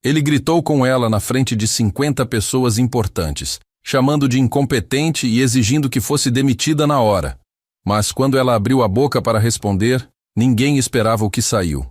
Ele gritou com ela na frente de 50 pessoas importantes, chamando de incompetente e exigindo que fosse demitida na hora. Mas quando ela abriu a boca para responder, ninguém esperava o que saiu.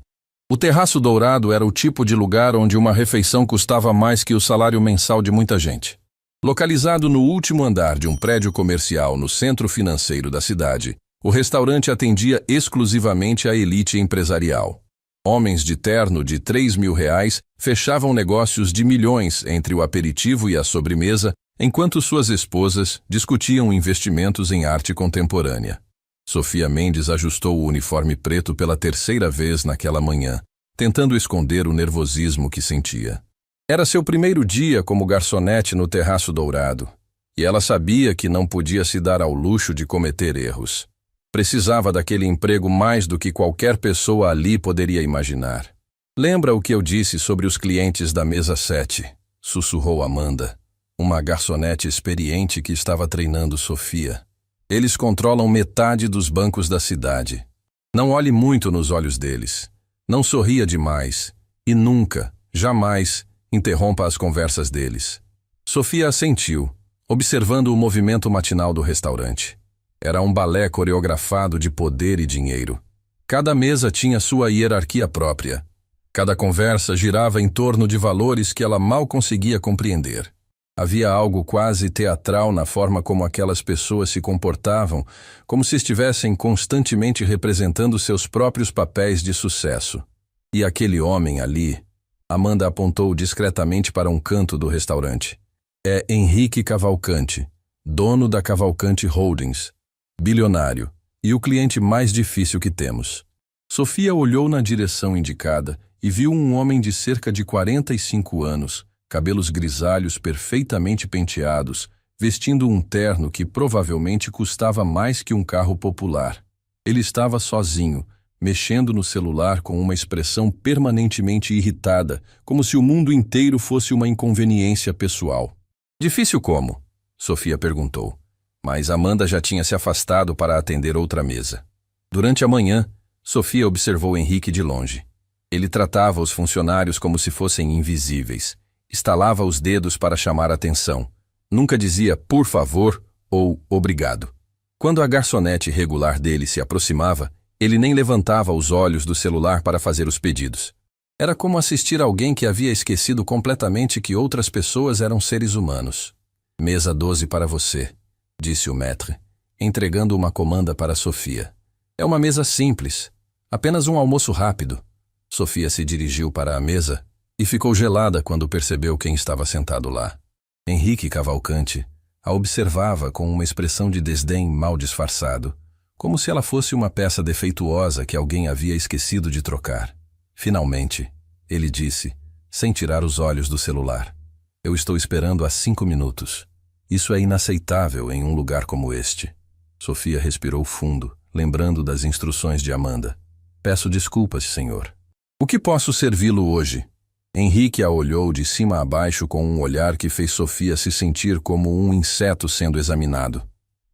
O Terraço Dourado era o tipo de lugar onde uma refeição custava mais que o salário mensal de muita gente. Localizado no último andar de um prédio comercial no centro financeiro da cidade, o restaurante atendia exclusivamente a elite empresarial. Homens de terno de R$ 3.000 fechavam negócios de milhões entre o aperitivo e a sobremesa, enquanto suas esposas discutiam investimentos em arte contemporânea. Sofia Mendes ajustou o uniforme preto pela terceira vez naquela manhã, tentando esconder o nervosismo que sentia. Era seu primeiro dia como garçonete no Terraço Dourado, e ela sabia que não podia se dar ao luxo de cometer erros. Precisava daquele emprego mais do que qualquer pessoa ali poderia imaginar. Lembra o que eu disse sobre os clientes da mesa 7? Sussurrou Amanda, uma garçonete experiente que estava treinando Sofia. Eles controlam metade dos bancos da cidade. Não olhe muito nos olhos deles. Não sorria demais. E nunca, jamais, interrompa as conversas deles. Sofia assentiu, observando o movimento matinal do restaurante. Era um balé coreografado de poder e dinheiro. Cada mesa tinha sua hierarquia própria. Cada conversa girava em torno de valores que ela mal conseguia compreender. Havia algo quase teatral na forma como aquelas pessoas se comportavam, como se estivessem constantemente representando seus próprios papéis de sucesso. E aquele homem ali, Amanda apontou discretamente para um canto do restaurante. É Henrique Cavalcante, dono da Cavalcante Holdings, bilionário, e o cliente mais difícil que temos. Sofia olhou na direção indicada e viu um homem de cerca de 45 anos, cabelos grisalhos perfeitamente penteados, vestindo um terno que provavelmente custava mais que um carro popular. Ele estava sozinho, mexendo no celular com uma expressão permanentemente irritada, como se o mundo inteiro fosse uma inconveniência pessoal. Difícil como? Sofia perguntou. Mas Amanda já tinha se afastado para atender outra mesa. Durante a manhã, Sofia observou Henrique de longe. Ele tratava os funcionários como se fossem invisíveis. Estalava os dedos para chamar a atenção. Nunca dizia por favor ou obrigado. Quando a garçonete regular dele se aproximava, ele nem levantava os olhos do celular para fazer os pedidos. Era como assistir alguém que havia esquecido completamente que outras pessoas eram seres humanos. Mesa 12 para você, disse o maître, entregando uma comanda para Sofia. É uma mesa simples, apenas um almoço rápido. Sofia se dirigiu para a mesa e ficou gelada quando percebeu quem estava sentado lá. Henrique Cavalcante a observava com uma expressão de desdém mal disfarçado, como se ela fosse uma peça defeituosa que alguém havia esquecido de trocar. Finalmente, ele disse, sem tirar os olhos do celular. Eu estou esperando há 5 minutos. Isso é inaceitável em um lugar como este. Sofia respirou fundo, lembrando das instruções de Amanda. Peço desculpas, senhor. O que posso servi-lo hoje? Henrique a olhou de cima a baixo com um olhar que fez Sofia se sentir como um inseto sendo examinado.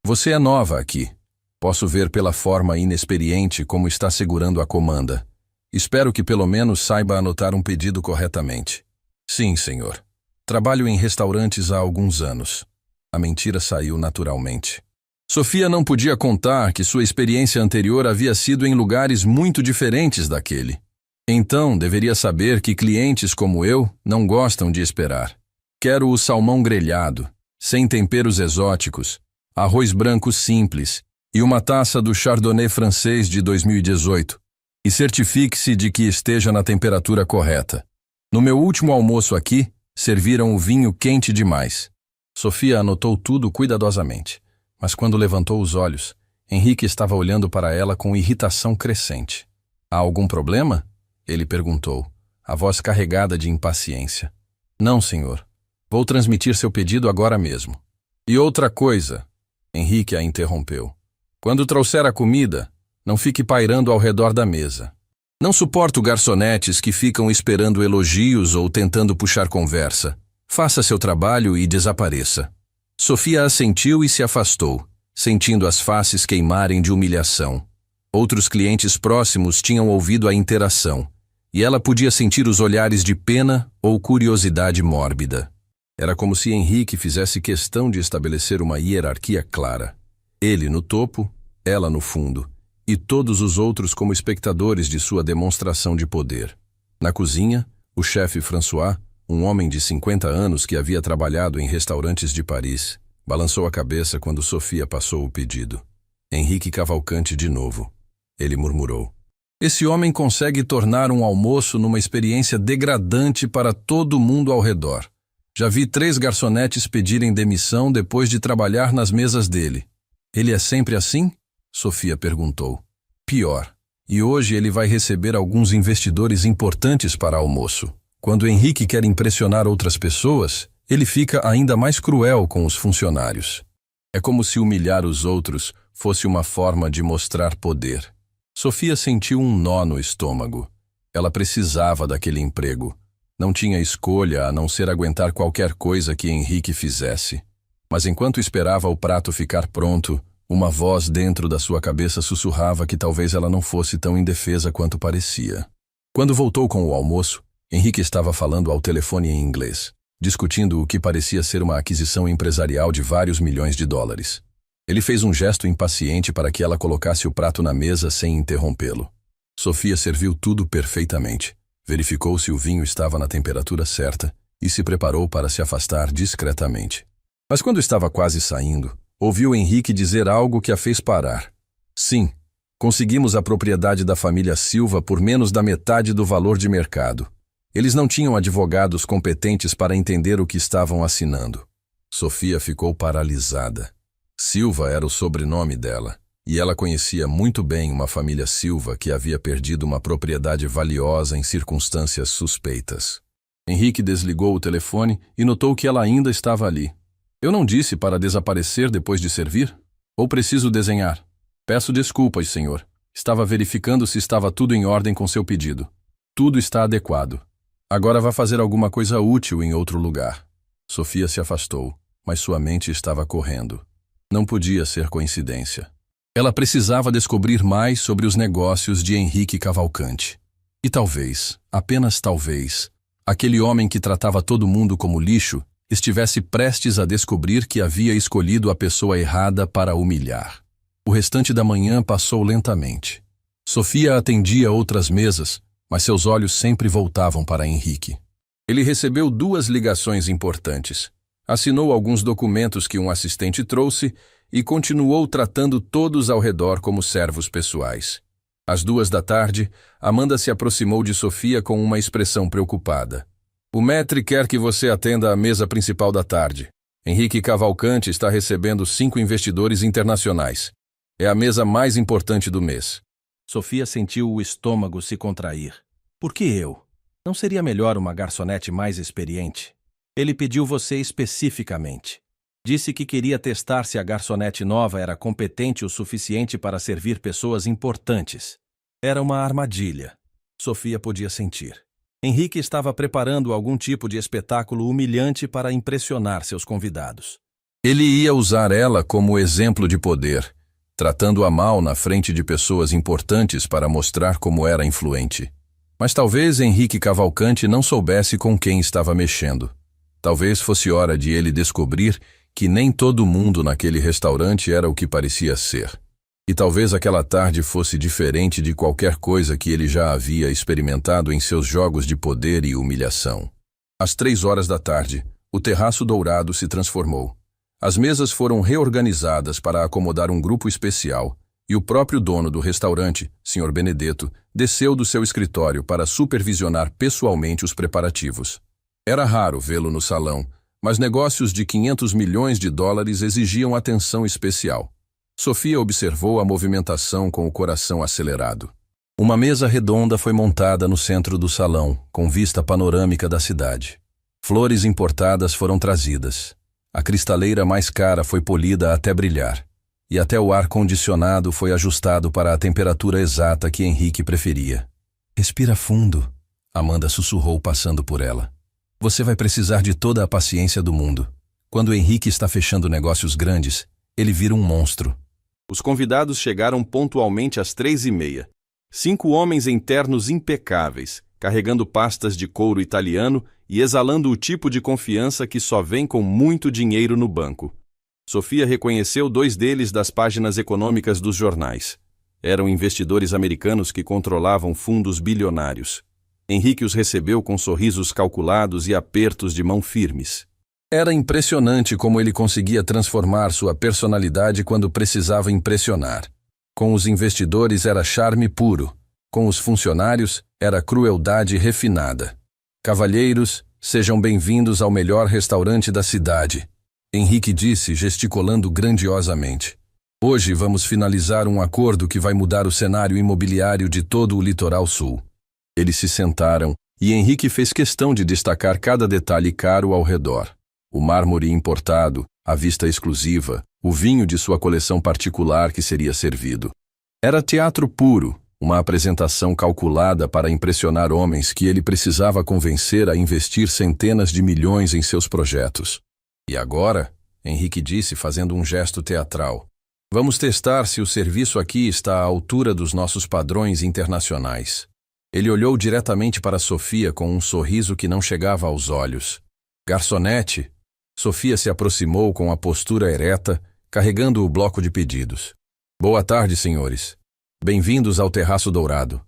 Você é nova aqui. Posso ver pela forma inexperiente como está segurando a comanda. Espero que pelo menos saiba anotar um pedido corretamente. Sim, senhor. Trabalho em restaurantes há alguns anos. A mentira saiu naturalmente. Sofia não podia contar que sua experiência anterior havia sido em lugares muito diferentes daquele. Então, deveria saber que clientes como eu não gostam de esperar. Quero o salmão grelhado, sem temperos exóticos, arroz branco simples e uma taça do Chardonnay francês de 2018. E certifique-se de que esteja na temperatura correta. No meu último almoço aqui, serviram o vinho quente demais. Sofia anotou tudo cuidadosamente, mas quando levantou os olhos, Henrique estava olhando para ela com irritação crescente. Há algum problema? Ele perguntou, a voz carregada de impaciência. Não, senhor. Vou transmitir seu pedido agora mesmo. E outra coisa, Henrique a interrompeu. Quando trouxer a comida, não fique pairando ao redor da mesa. Não suporto garçonetes que ficam esperando elogios ou tentando puxar conversa. Faça seu trabalho e desapareça. Sofia assentiu e se afastou, sentindo as faces queimarem de humilhação. Outros clientes próximos tinham ouvido a interação, e ela podia sentir os olhares de pena ou curiosidade mórbida. Era como se Henrique fizesse questão de estabelecer uma hierarquia clara. Ele no topo, ela no fundo, e todos os outros como espectadores de sua demonstração de poder. Na cozinha, o chefe François, um homem de 50 anos que havia trabalhado em restaurantes de Paris, balançou a cabeça quando Sofia passou o pedido. Henrique Cavalcanti de novo. Ele murmurou: "Esse homem consegue tornar um almoço numa experiência degradante para todo mundo ao redor. Já vi 3 garçonetes pedirem demissão depois de trabalhar nas mesas dele." "Ele é sempre assim?" Sofia perguntou. "Pior. E hoje ele vai receber alguns investidores importantes para almoço. Quando Henrique quer impressionar outras pessoas, ele fica ainda mais cruel com os funcionários. É como se humilhar os outros fosse uma forma de mostrar poder." Sofia sentiu um nó no estômago. Ela precisava daquele emprego. Não tinha escolha a não ser aguentar qualquer coisa que Henrique fizesse. Mas enquanto esperava o prato ficar pronto, uma voz dentro da sua cabeça sussurrava que talvez ela não fosse tão indefesa quanto parecia. Quando voltou com o almoço, Henrique estava falando ao telefone em inglês, discutindo o que parecia ser uma aquisição empresarial de vários milhões de dólares. Ele fez um gesto impaciente para que ela colocasse o prato na mesa sem interrompê-lo. Sofia serviu tudo perfeitamente, verificou se o vinho estava na temperatura certa e se preparou para se afastar discretamente. Mas quando estava quase saindo, ouviu Henrique dizer algo que a fez parar. "Sim, conseguimos a propriedade da família Silva por menos da metade do valor de mercado. Eles não tinham advogados competentes para entender o que estavam assinando." Sofia ficou paralisada. Silva era o sobrenome dela, e ela conhecia muito bem uma família Silva que havia perdido uma propriedade valiosa em circunstâncias suspeitas. Henrique desligou o telefone e notou que ela ainda estava ali. "Eu não disse para desaparecer depois de servir? Ou preciso desenhar?" "Peço desculpas, senhor. Estava verificando se estava tudo em ordem com seu pedido. Tudo está adequado. Agora vá fazer alguma coisa útil em outro lugar." Sofia se afastou, mas sua mente estava correndo. Não podia ser coincidência. Ela precisava descobrir mais sobre os negócios de Henrique Cavalcanti. E talvez, apenas talvez, aquele homem que tratava todo mundo como lixo estivesse prestes a descobrir que havia escolhido a pessoa errada para humilhar. O restante da manhã passou lentamente. Sofia atendia outras mesas, mas seus olhos sempre voltavam para Henrique. Ele recebeu 2 ligações importantes. Assinou alguns documentos que um assistente trouxe e continuou tratando todos ao redor como servos pessoais. Às 14h, Amanda se aproximou de Sofia com uma expressão preocupada. "O maître quer que você atenda à mesa principal da tarde. Henrique Cavalcanti está recebendo 5 investidores internacionais. É a mesa mais importante do mês." Sofia sentiu o estômago se contrair. "Por que eu? Não seria melhor uma garçonete mais experiente?" "Ele pediu você especificamente. Disse que queria testar se a garçonete nova era competente o suficiente para servir pessoas importantes." Era uma armadilha. Sofia podia sentir. Henrique estava preparando algum tipo de espetáculo humilhante para impressionar seus convidados. Ele ia usar ela como exemplo de poder, tratando-a mal na frente de pessoas importantes para mostrar como era influente. Mas talvez Henrique Cavalcanti não soubesse com quem estava mexendo. Talvez fosse hora de ele descobrir que nem todo mundo naquele restaurante era o que parecia ser. E talvez aquela tarde fosse diferente de qualquer coisa que ele já havia experimentado em seus jogos de poder e humilhação. Às 15h, o terraço dourado se transformou. As mesas foram reorganizadas para acomodar um grupo especial, e o próprio dono do restaurante, Sr. Benedetto, desceu do seu escritório para supervisionar pessoalmente os preparativos. Era raro vê-lo no salão, mas negócios de 500 milhões de dólares exigiam atenção especial. Sofia observou a movimentação com o coração acelerado. Uma mesa redonda foi montada no centro do salão, com vista panorâmica da cidade. Flores importadas foram trazidas. A cristaleira mais cara foi polida até brilhar, e até o ar-condicionado foi ajustado para a temperatura exata que Henrique preferia. "Respira fundo", Amanda sussurrou passando por ela. "Você vai precisar de toda a paciência do mundo. Quando Henrique está fechando negócios grandes, ele vira um monstro." Os convidados chegaram pontualmente às 15h30. 5 homens em ternos impecáveis, carregando pastas de couro italiano e exalando o tipo de confiança que só vem com muito dinheiro no banco. Sofia reconheceu 2 deles das páginas econômicas dos jornais. Eram investidores americanos que controlavam fundos bilionários. Henrique os recebeu com sorrisos calculados e apertos de mão firmes. Era impressionante como ele conseguia transformar sua personalidade quando precisava impressionar. Com os investidores era charme puro. Com os funcionários era crueldade refinada. Cavalheiros, sejam bem-vindos ao melhor restaurante da cidade, Henrique disse, gesticulando grandiosamente. Hoje vamos finalizar um acordo que vai mudar o cenário imobiliário de todo o litoral sul. Eles se sentaram e Henrique fez questão de destacar cada detalhe caro ao redor. O mármore importado, a vista exclusiva, o vinho de sua coleção particular que seria servido. Era teatro puro, uma apresentação calculada para impressionar homens que ele precisava convencer a investir centenas de milhões em seus projetos. E agora, Henrique disse fazendo um gesto teatral, vamos testar se o serviço aqui está à altura dos nossos padrões internacionais. Ele olhou diretamente para Sofia com um sorriso que não chegava aos olhos. Garçonete? Sofia se aproximou com a postura ereta, carregando o bloco de pedidos. Boa tarde, senhores. Bem-vindos ao Terraço Dourado.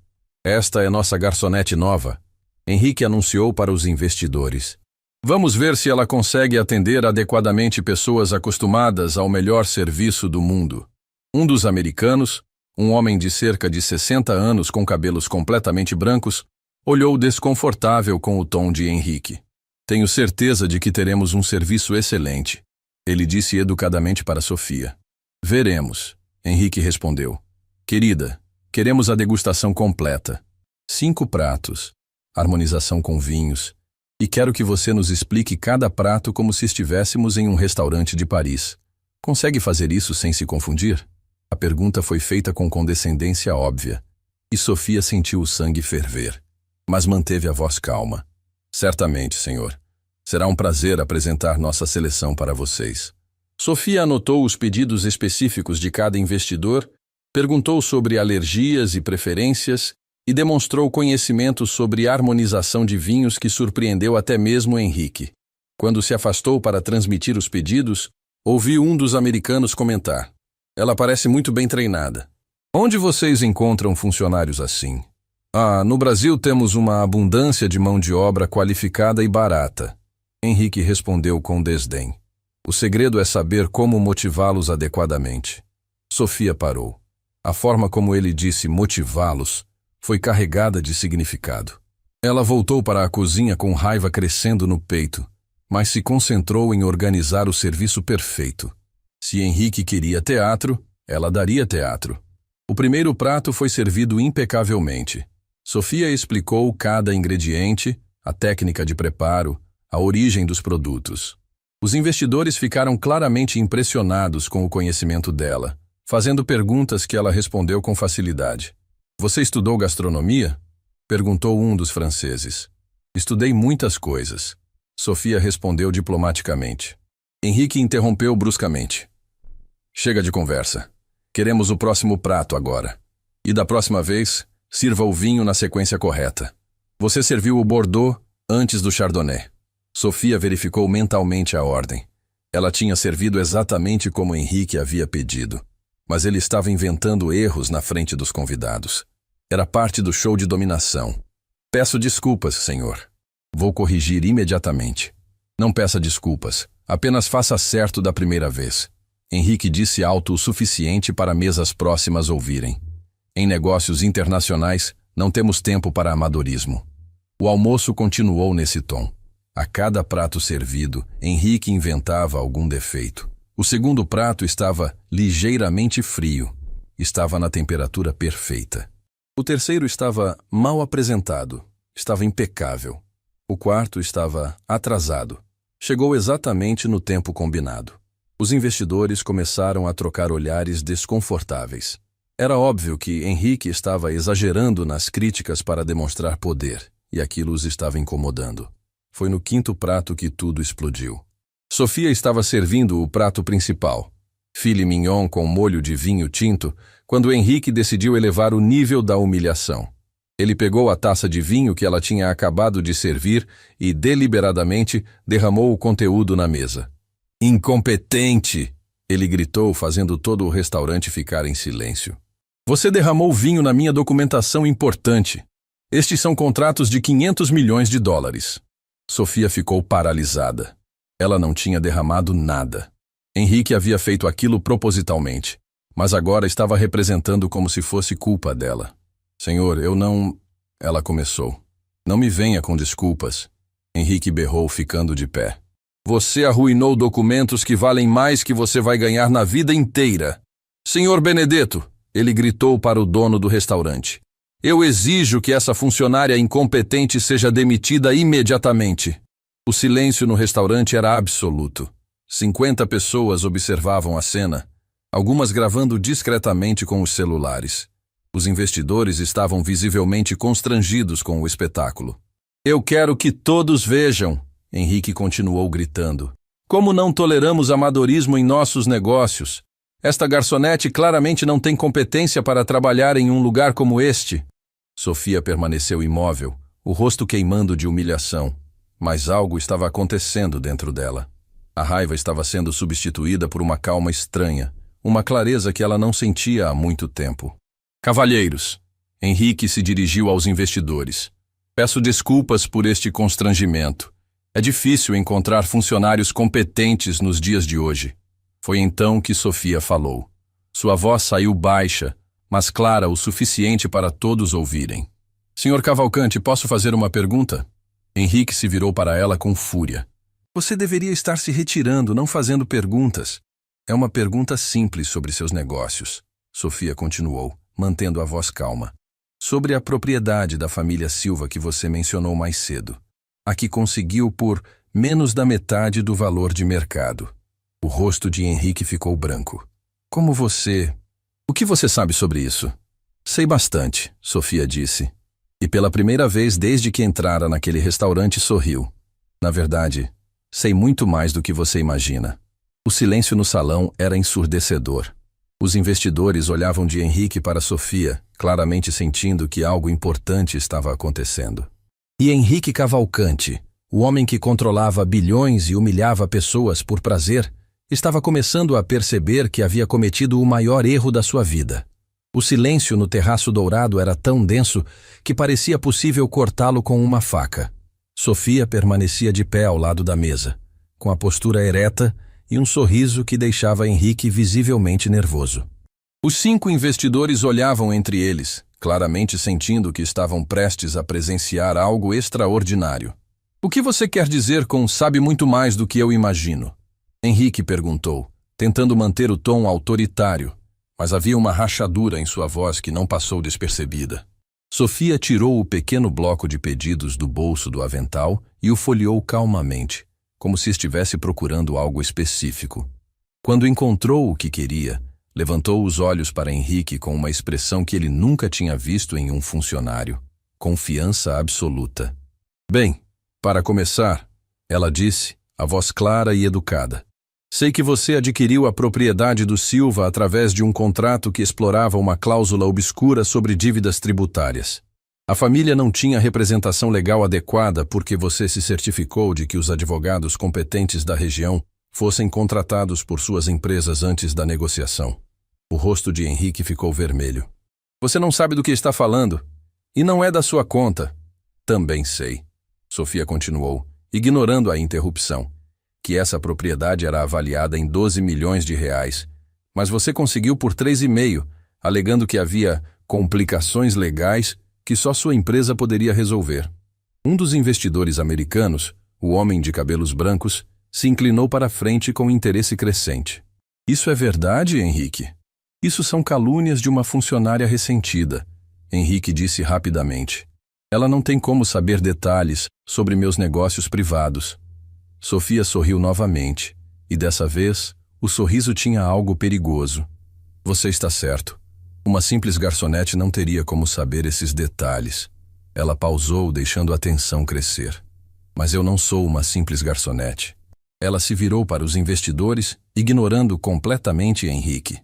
Esta é nossa garçonete nova, Henrique anunciou para os investidores. Vamos ver se ela consegue atender adequadamente pessoas acostumadas ao melhor serviço do mundo. Um dos americanos, um homem de cerca de 60 anos com cabelos completamente brancos, olhou desconfortável com o tom de Henrique. Tenho certeza de que teremos um serviço excelente, ele disse educadamente para Sofia. Veremos, Henrique respondeu. Querida, queremos a degustação completa. 5 pratos, harmonização com vinhos, e quero que você nos explique cada prato como se estivéssemos em um restaurante de Paris. Consegue fazer isso sem se confundir? A pergunta foi feita com condescendência óbvia, e Sofia sentiu o sangue ferver, mas manteve a voz calma. Certamente, senhor. Será um prazer apresentar nossa seleção para vocês. Sofia anotou os pedidos específicos de cada investidor, perguntou sobre alergias e preferências e demonstrou conhecimento sobre harmonização de vinhos que surpreendeu até mesmo Henrique. Quando se afastou para transmitir os pedidos, ouviu um dos americanos comentar. Ela parece muito bem treinada. Onde vocês encontram funcionários assim? No Brasil temos uma abundância de mão de obra qualificada e barata. Henrique respondeu com desdém. O segredo é saber como motivá-los adequadamente. Sofia parou. A forma como ele disse motivá-los foi carregada de significado. Ela voltou para a cozinha com raiva crescendo no peito, mas se concentrou em organizar o serviço perfeito. Se Henrique queria teatro, ela daria teatro. O primeiro prato foi servido impecavelmente. Sofia explicou cada ingrediente, a técnica de preparo, a origem dos produtos. Os investidores ficaram claramente impressionados com o conhecimento dela, fazendo perguntas que ela respondeu com facilidade. Você estudou gastronomia? Perguntou um dos franceses. Estudei muitas coisas. Sofia respondeu diplomaticamente. Henrique interrompeu bruscamente. Chega de conversa. Queremos o próximo prato agora. E da próxima vez, sirva o vinho na sequência correta. Você serviu o Bordeaux antes do Chardonnay. Sofia verificou mentalmente a ordem. Ela tinha servido exatamente como Henrique havia pedido, mas ele estava inventando erros na frente dos convidados. Era parte do show de dominação. Peço desculpas, senhor. Vou corrigir imediatamente. Não peça desculpas, apenas faça certo da primeira vez. Henrique disse alto o suficiente para mesas próximas ouvirem. Em negócios internacionais, não temos tempo para amadorismo. O almoço continuou nesse tom. A cada prato servido, Henrique inventava algum defeito. O segundo prato estava ligeiramente frio. Estava na temperatura perfeita. O terceiro estava mal apresentado. Estava impecável. O quarto estava atrasado. Chegou exatamente no tempo combinado. Os investidores começaram a trocar olhares desconfortáveis. Era óbvio que Henrique estava exagerando nas críticas para demonstrar poder, e aquilo os estava incomodando. Foi no quinto prato que tudo explodiu. Sofia estava servindo o prato principal, filet mignon com molho de vinho tinto, quando Henrique decidiu elevar o nível da humilhação. Ele pegou a taça de vinho que ela tinha acabado de servir e, deliberadamente, derramou o conteúdo na mesa. Incompetente! Ele gritou, fazendo todo o restaurante ficar em silêncio. Você derramou vinho na minha documentação importante. Estes são contratos de 500 milhões de dólares. Sofia ficou paralisada. Ela não tinha derramado nada. Henrique havia feito aquilo propositalmente, mas agora estava representando como se fosse culpa dela. Senhor, eu não... Ela começou. Não me venha com desculpas. Henrique berrou, ficando de pé. Você arruinou documentos que valem mais que você vai ganhar na vida inteira. Senhor Benedetto, ele gritou para o dono do restaurante. Eu exijo que essa funcionária incompetente seja demitida imediatamente. O silêncio no restaurante era absoluto. 50 pessoas observavam a cena, algumas gravando discretamente com os celulares. Os investidores estavam visivelmente constrangidos com o espetáculo. Eu quero que todos vejam, Henrique continuou gritando. Como não toleramos amadorismo em nossos negócios? Esta garçonete claramente não tem competência para trabalhar em um lugar como este. Sofia permaneceu imóvel, o rosto queimando de humilhação, mas algo estava acontecendo dentro dela. A raiva estava sendo substituída por uma calma estranha, uma clareza que ela não sentia há muito tempo. Cavalheiros, Henrique se dirigiu aos investidores. Peço desculpas por este constrangimento. É difícil encontrar funcionários competentes nos dias de hoje. Foi então que Sofia falou. Sua voz saiu baixa, mas clara o suficiente para todos ouvirem. Senhor Cavalcante, posso fazer uma pergunta? Henrique se virou para ela com fúria. Você deveria estar se retirando, não fazendo perguntas. É uma pergunta simples sobre seus negócios. Sofia continuou, mantendo a voz calma. Sobre a propriedade da família Silva que você mencionou mais cedo. A que conseguiu por menos da metade do valor de mercado. O rosto de Henrique ficou branco. Como você... O que você sabe sobre isso? Sei bastante, Sofia disse. E pela primeira vez desde que entrara naquele restaurante sorriu. Na verdade, sei muito mais do que você imagina. O silêncio no salão era ensurdecedor. Os investidores olhavam de Henrique para Sofia, claramente sentindo que algo importante estava acontecendo. E Henrique Cavalcante, o homem que controlava bilhões e humilhava pessoas por prazer, estava começando a perceber que havia cometido o maior erro da sua vida. O silêncio no terraço dourado era tão denso que parecia possível cortá-lo com uma faca. Sofia permanecia de pé ao lado da mesa, com a postura ereta e um sorriso que deixava Henrique visivelmente nervoso. Os 5 investidores olhavam entre eles, claramente sentindo que estavam prestes a presenciar algo extraordinário. O que você quer dizer com sabe muito mais do que eu imagino? Henrique perguntou, tentando manter o tom autoritário, mas havia uma rachadura em sua voz que não passou despercebida. Sofia tirou o pequeno bloco de pedidos do bolso do avental e o folheou calmamente, como se estivesse procurando algo específico. Quando encontrou o que queria, levantou os olhos para Henrique com uma expressão que ele nunca tinha visto em um funcionário. Confiança absoluta. Bem, para começar, ela disse, a voz clara e educada. Sei que você adquiriu a propriedade do Silva através de um contrato que explorava uma cláusula obscura sobre dívidas tributárias. A família não tinha representação legal adequada porque você se certificou de que os advogados competentes da região fossem contratados por suas empresas antes da negociação. O rosto de Henrique ficou vermelho. Você não sabe do que está falando. E não é da sua conta. Também sei. Sofia continuou, ignorando a interrupção, que essa propriedade era avaliada em 12 milhões de reais, mas você conseguiu por 3,5, alegando que havia complicações legais que só sua empresa poderia resolver. Um dos investidores americanos, o homem de cabelos brancos, se inclinou para a frente com interesse crescente. Isso é verdade, Henrique? Isso são calúnias de uma funcionária ressentida, Henrique disse rapidamente. Ela não tem como saber detalhes sobre meus negócios privados. Sofia sorriu novamente, e dessa vez, o sorriso tinha algo perigoso. Você está certo. Uma simples garçonete não teria como saber esses detalhes. Ela pausou, deixando a tensão crescer. Mas eu não sou uma simples garçonete. Ela se virou para os investidores, ignorando completamente Henrique.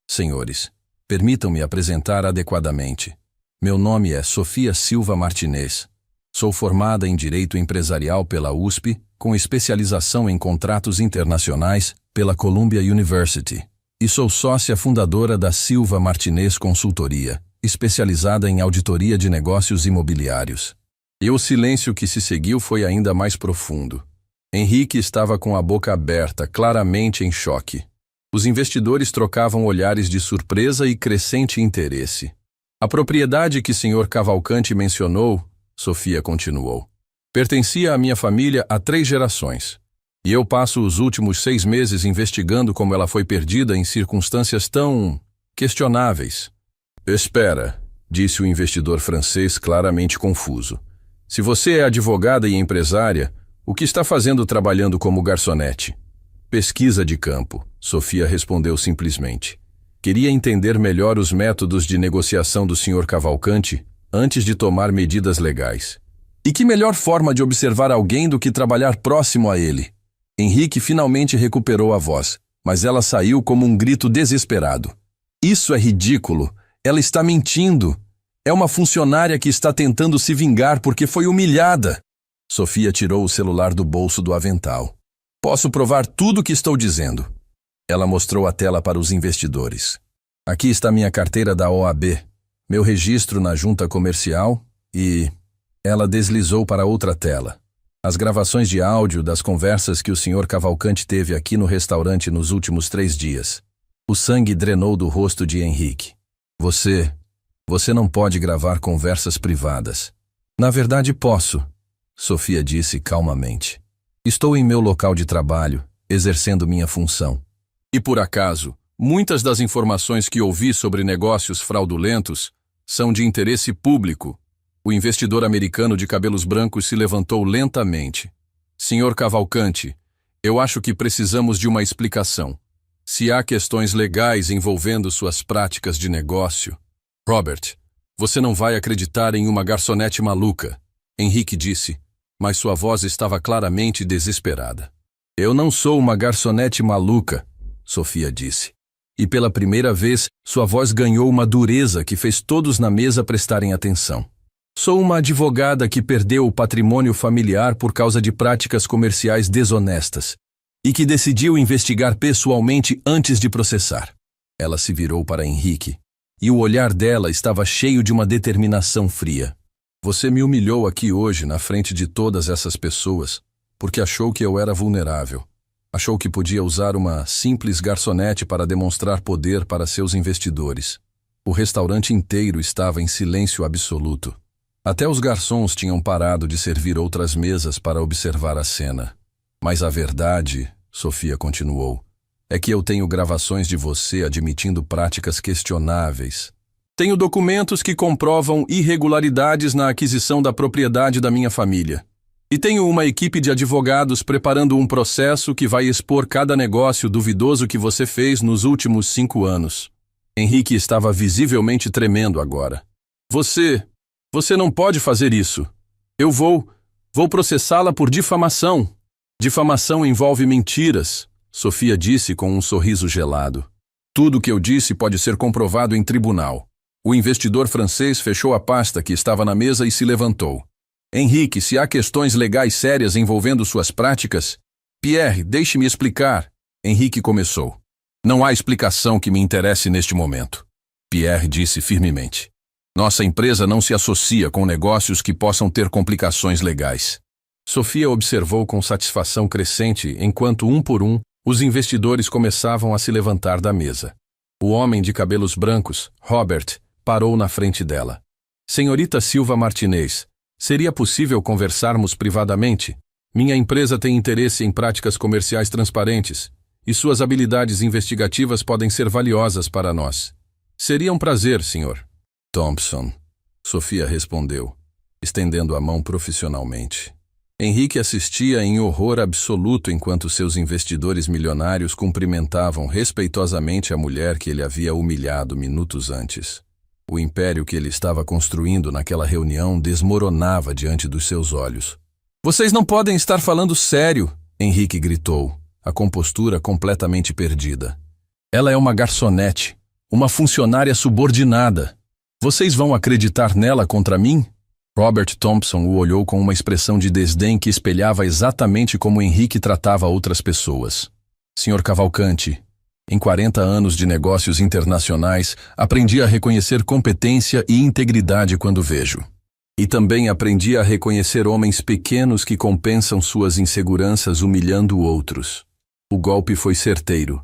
Senhores, permitam-me apresentar adequadamente. Meu nome é Sofia Silva Martinez. Sou formada em Direito Empresarial pela USP, com especialização em contratos internacionais pela Columbia University. E sou sócia fundadora da Silva Martinez Consultoria, especializada em auditoria de negócios imobiliários. E o silêncio que se seguiu foi ainda mais profundo. Henrique estava com a boca aberta, claramente em choque. Os investidores trocavam olhares de surpresa e crescente interesse. A propriedade que o Sr. Cavalcanti mencionou, Sofia continuou, pertencia à minha família há 3 gerações. E eu passo os últimos 6 meses investigando como ela foi perdida em circunstâncias tão questionáveis. Espera, disse o investidor francês claramente confuso. Se você é advogada e empresária, o que está fazendo trabalhando como garçonete? Pesquisa de campo, Sofia respondeu simplesmente. Queria entender melhor os métodos de negociação do Sr. Cavalcanti antes de tomar medidas legais. E que melhor forma de observar alguém do que trabalhar próximo a ele? Henrique finalmente recuperou a voz, mas ela saiu como um grito desesperado. Isso é ridículo! Ela está mentindo! É uma funcionária que está tentando se vingar porque foi humilhada! Sofia tirou o celular do bolso do avental. Posso provar tudo o que estou dizendo. Ela mostrou a tela para os investidores. Aqui está minha carteira da OAB, meu registro na junta comercial e... Ela deslizou para outra tela. As gravações de áudio das conversas que o Sr. Cavalcanti teve aqui no restaurante nos últimos 3 dias. O sangue drenou do rosto de Henrique. Você não pode gravar conversas privadas. Na verdade, posso, Sofia disse calmamente. Estou em meu local de trabalho, exercendo minha função. E por acaso, muitas das informações que ouvi sobre negócios fraudulentos são de interesse público. O investidor americano de cabelos brancos se levantou lentamente. Sr. Cavalcanti, eu acho que precisamos de uma explicação. Se há questões legais envolvendo suas práticas de negócio... Robert, você não vai acreditar em uma garçonete maluca, Henrique disse, mas sua voz estava claramente desesperada. Eu não sou uma garçonete maluca, Sofia disse. E pela primeira vez, sua voz ganhou uma dureza que fez todos na mesa prestarem atenção. Sou uma advogada que perdeu o patrimônio familiar por causa de práticas comerciais desonestas e que decidiu investigar pessoalmente antes de processar. Ela se virou para Henrique e o olhar dela estava cheio de uma determinação fria. Você me humilhou aqui hoje na frente de todas essas pessoas porque achou que eu era vulnerável. Achou que podia usar uma simples garçonete para demonstrar poder para seus investidores. O restaurante inteiro estava em silêncio absoluto. Até os garçons tinham parado de servir outras mesas para observar a cena. Mas a verdade, Sofia continuou, é que eu tenho gravações de você admitindo práticas questionáveis. Tenho documentos que comprovam irregularidades na aquisição da propriedade da minha família. E tenho uma equipe de advogados preparando um processo que vai expor cada negócio duvidoso que você fez nos últimos 5 anos. Henrique estava visivelmente tremendo agora. Você não pode fazer isso. Eu vou processá-la por difamação. Difamação envolve mentiras, Sofia disse com um sorriso gelado. Tudo o que eu disse pode ser comprovado em tribunal. O investidor francês fechou a pasta que estava na mesa e se levantou. Henrique, se há questões legais sérias envolvendo suas práticas... Pierre, deixe-me explicar. Henrique começou. Não há explicação que me interesse neste momento. Pierre disse firmemente. Nossa empresa não se associa com negócios que possam ter complicações legais. Sofia observou com satisfação crescente enquanto, um por um, os investidores começavam a se levantar da mesa. O homem de cabelos brancos, Robert, parou na frente dela. Senhorita Silva Martinez, seria possível conversarmos privadamente? Minha empresa tem interesse em práticas comerciais transparentes e suas habilidades investigativas podem ser valiosas para nós. Seria um prazer, senhor. Thompson, Sofia respondeu, estendendo a mão profissionalmente. Henrique assistia em horror absoluto enquanto seus investidores milionários cumprimentavam respeitosamente a mulher que ele havia humilhado minutos antes. O império que ele estava construindo naquela reunião desmoronava diante dos seus olhos. Vocês não podem estar falando sério, Henrique gritou, a compostura completamente perdida. Ela é uma garçonete, uma funcionária subordinada. Vocês vão acreditar nela contra mim? Robert Thompson o olhou com uma expressão de desdém que espelhava exatamente como Henrique tratava outras pessoas. Senhor Cavalcante, em 40 anos de negócios internacionais, aprendi a reconhecer competência e integridade quando vejo. E também aprendi a reconhecer homens pequenos que compensam suas inseguranças humilhando outros. O golpe foi certeiro.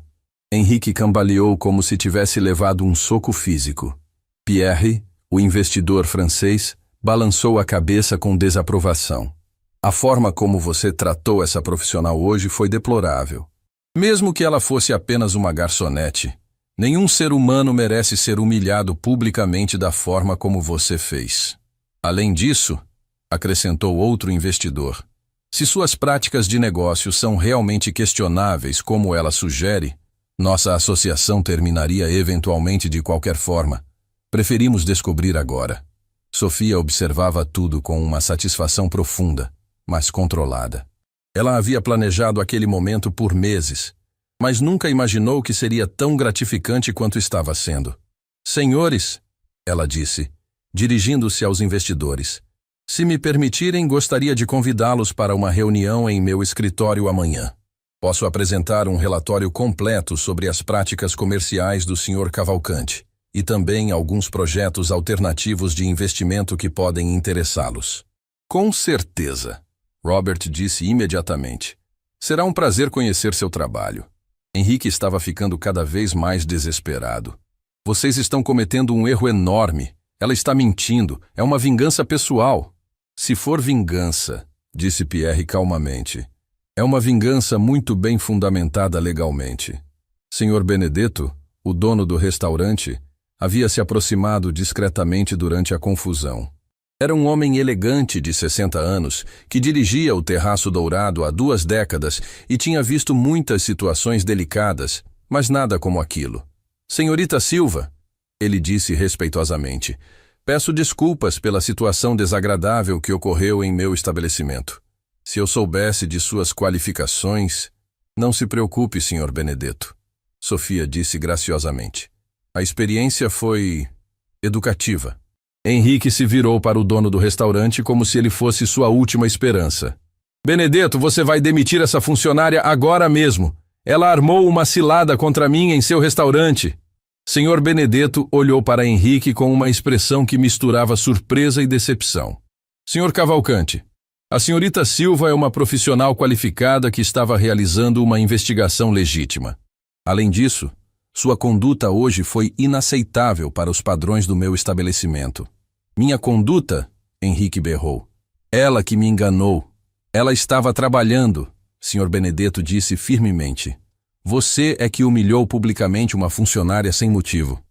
Henrique cambaleou como se tivesse levado um soco físico. Pierre, o investidor francês, balançou a cabeça com desaprovação. A forma como você tratou essa profissional hoje foi deplorável. Mesmo que ela fosse apenas uma garçonete, nenhum ser humano merece ser humilhado publicamente da forma como você fez. Além disso, acrescentou outro investidor, se suas práticas de negócio são realmente questionáveis como ela sugere, nossa associação terminaria eventualmente de qualquer forma. Preferimos descobrir agora. Sofia observava tudo com uma satisfação profunda, mas controlada. Ela havia planejado aquele momento por meses, mas nunca imaginou que seria tão gratificante quanto estava sendo. Senhores, ela disse, dirigindo-se aos investidores, se me permitirem, gostaria de convidá-los para uma reunião em meu escritório amanhã. Posso apresentar um relatório completo sobre as práticas comerciais do Sr. Cavalcante e também alguns projetos alternativos de investimento que podem interessá-los. Com certeza, Robert disse imediatamente. Será um prazer conhecer seu trabalho. Henrique estava ficando cada vez mais desesperado. Vocês estão cometendo um erro enorme. Ela está mentindo. É uma vingança pessoal. Se for vingança, disse Pierre calmamente, é uma vingança muito bem fundamentada legalmente. Sr. Benedetto, o dono do restaurante, havia se aproximado discretamente durante a confusão. Era um homem elegante de 60 anos que dirigia o Terraço Dourado há 2 décadas e tinha visto muitas situações delicadas, mas nada como aquilo. Senhorita Silva, ele disse respeitosamente, peço desculpas pela situação desagradável que ocorreu em meu estabelecimento. Se eu soubesse de suas qualificações... Não se preocupe, Sr. Benedetto, Sofia disse graciosamente. A experiência foi educativa. Henrique se virou para o dono do restaurante como se ele fosse sua última esperança. Benedetto, você vai demitir essa funcionária agora mesmo. Ela armou uma cilada contra mim em seu restaurante. Sr. Benedetto olhou para Henrique com uma expressão que misturava surpresa e decepção. Sr. Cavalcante, a senhorita Silva é uma profissional qualificada que estava realizando uma investigação legítima. Além disso, sua conduta hoje foi inaceitável para os padrões do meu estabelecimento. Minha conduta? Henrique berrou. Ela que me enganou. Ela estava trabalhando, Sr. Benedetto disse firmemente. Você é que humilhou publicamente uma funcionária sem motivo.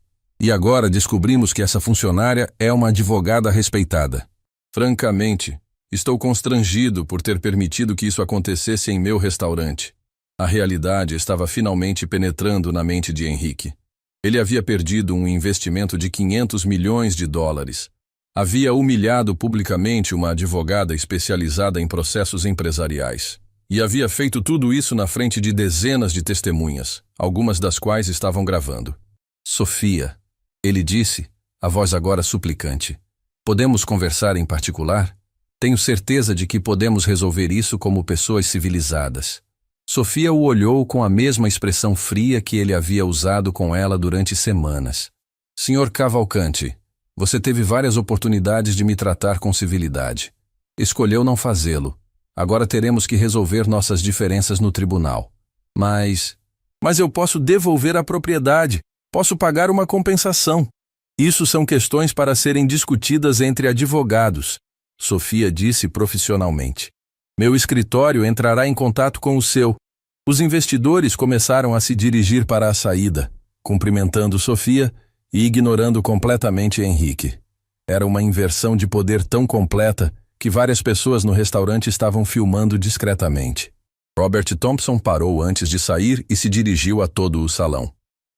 E agora descobrimos que essa funcionária é uma advogada respeitada. Francamente, estou constrangido por ter permitido que isso acontecesse em meu restaurante. A realidade estava finalmente penetrando na mente de Henrique. Ele havia perdido um investimento de $500 milhões. Havia humilhado publicamente uma advogada especializada em processos empresariais. E havia feito tudo isso na frente de dezenas de testemunhas, algumas das quais estavam gravando. Sofia, ele disse, a voz agora suplicante. Podemos conversar em particular? Tenho certeza de que podemos resolver isso como pessoas civilizadas. Sofia o olhou com a mesma expressão fria que ele havia usado com ela durante semanas. Sr. Cavalcante, você teve várias oportunidades de me tratar com civilidade. Escolheu não fazê-lo. Agora teremos que resolver nossas diferenças no tribunal. Mas eu posso devolver a propriedade. Posso pagar uma compensação. Isso são questões para serem discutidas entre advogados, Sofia disse profissionalmente. Meu escritório entrará em contato com o seu. Os investidores começaram a se dirigir para a saída, cumprimentando Sofia e ignorando completamente Henrique. Era uma inversão de poder tão completa que várias pessoas no restaurante estavam filmando discretamente. Robert Thompson parou antes de sair e se dirigiu a todo o salão.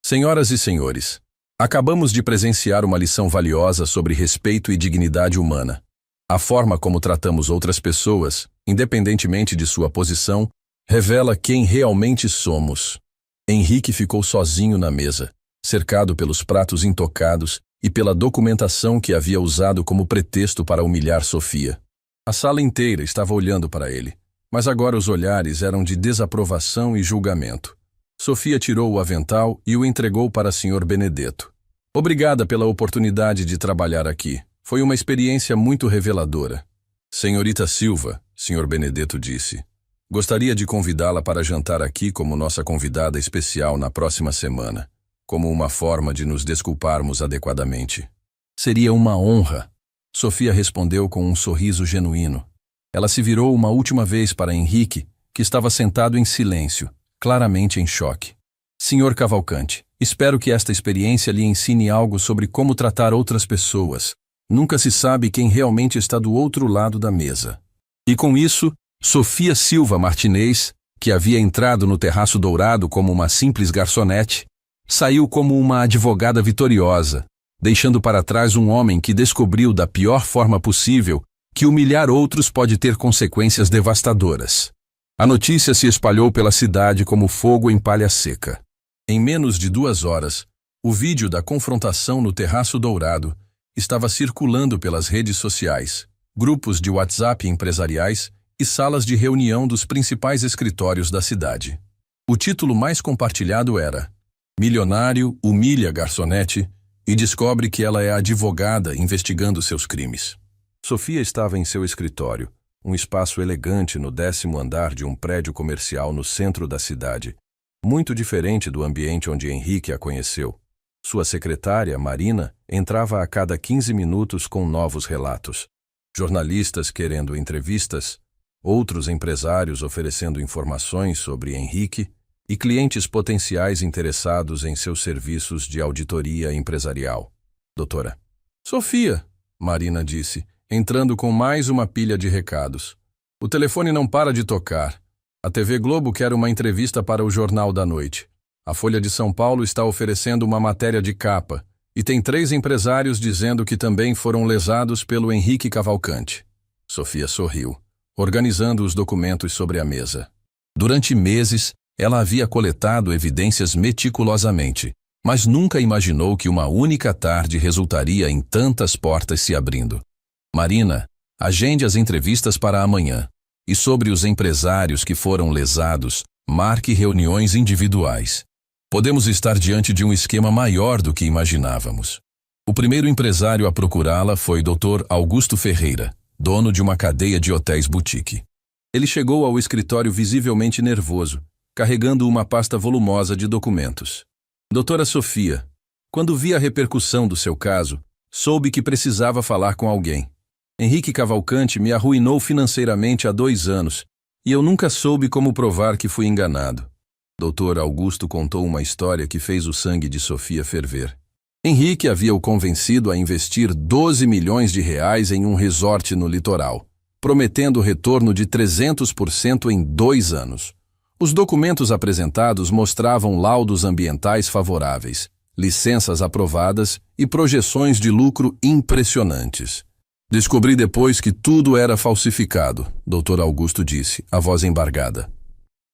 Senhoras e senhores, acabamos de presenciar uma lição valiosa sobre respeito e dignidade humana. A forma como tratamos outras pessoas, independentemente de sua posição, revela quem realmente somos. Henrique ficou sozinho na mesa, cercado pelos pratos intocados e pela documentação que havia usado como pretexto para humilhar Sofia. A sala inteira estava olhando para ele, mas agora os olhares eram de desaprovação e julgamento. Sofia tirou o avental e o entregou para Sr. Benedetto. Obrigada pela oportunidade de trabalhar aqui. Foi uma experiência muito reveladora. Senhorita Silva, Sr. Benedetto disse, gostaria de convidá-la para jantar aqui como nossa convidada especial na próxima semana, como uma forma de nos desculparmos adequadamente. Seria uma honra. Sofia respondeu com um sorriso genuíno. Ela se virou uma última vez para Henrique, que estava sentado em silêncio, claramente em choque. Senhor Cavalcante, espero que esta experiência lhe ensine algo sobre como tratar outras pessoas. Nunca se sabe quem realmente está do outro lado da mesa. E com isso, Sofia Silva Martinez, que havia entrado no Terraço Dourado como uma simples garçonete, saiu como uma advogada vitoriosa, deixando para trás um homem que descobriu da pior forma possível que humilhar outros pode ter consequências devastadoras. A notícia se espalhou pela cidade como fogo em palha seca. Em menos de 2 horas, o vídeo da confrontação no Terraço Dourado estava circulando pelas redes sociais, grupos de WhatsApp empresariais e salas de reunião dos principais escritórios da cidade. O título mais compartilhado era "Milionário humilha garçonete e descobre que ela é advogada investigando seus crimes". Sofia estava em seu escritório, um espaço elegante no 10º andar de um prédio comercial no centro da cidade, muito diferente do ambiente onde Henrique a conheceu. Sua secretária, Marina, entrava a cada 15 minutos com novos relatos. Jornalistas querendo entrevistas, outros empresários oferecendo informações sobre Henrique e clientes potenciais interessados em seus serviços de auditoria empresarial. Doutora. Sofia, Marina disse, entrando com mais uma pilha de recados. O telefone não para de tocar. A TV Globo quer uma entrevista para o Jornal da Noite. A Folha de São Paulo está oferecendo uma matéria de capa e tem 3 empresários dizendo que também foram lesados pelo Henrique Cavalcante. Sofia sorriu, organizando os documentos sobre a mesa. Durante meses, ela havia coletado evidências meticulosamente, mas nunca imaginou que uma única tarde resultaria em tantas portas se abrindo. Marina, agende as entrevistas para amanhã. E sobre os empresários que foram lesados, marque reuniões individuais. Podemos estar diante de um esquema maior do que imaginávamos. O primeiro empresário a procurá-la foi Dr. Augusto Ferreira, dono de uma cadeia de hotéis boutique. Ele chegou ao escritório visivelmente nervoso, carregando uma pasta volumosa de documentos. Doutora Sofia, quando vi a repercussão do seu caso, soube que precisava falar com alguém. Henrique Cavalcante me arruinou financeiramente há 2 anos, e eu nunca soube como provar que fui enganado. Dr. Augusto contou uma história que fez o sangue de Sofia ferver. Henrique havia o convencido a investir 12 milhões de reais em um resort no litoral, prometendo retorno de 300% em 2 anos. Os documentos apresentados mostravam laudos ambientais favoráveis, licenças aprovadas e projeções de lucro impressionantes. Descobri depois que tudo era falsificado, Dr. Augusto disse, a voz embargada.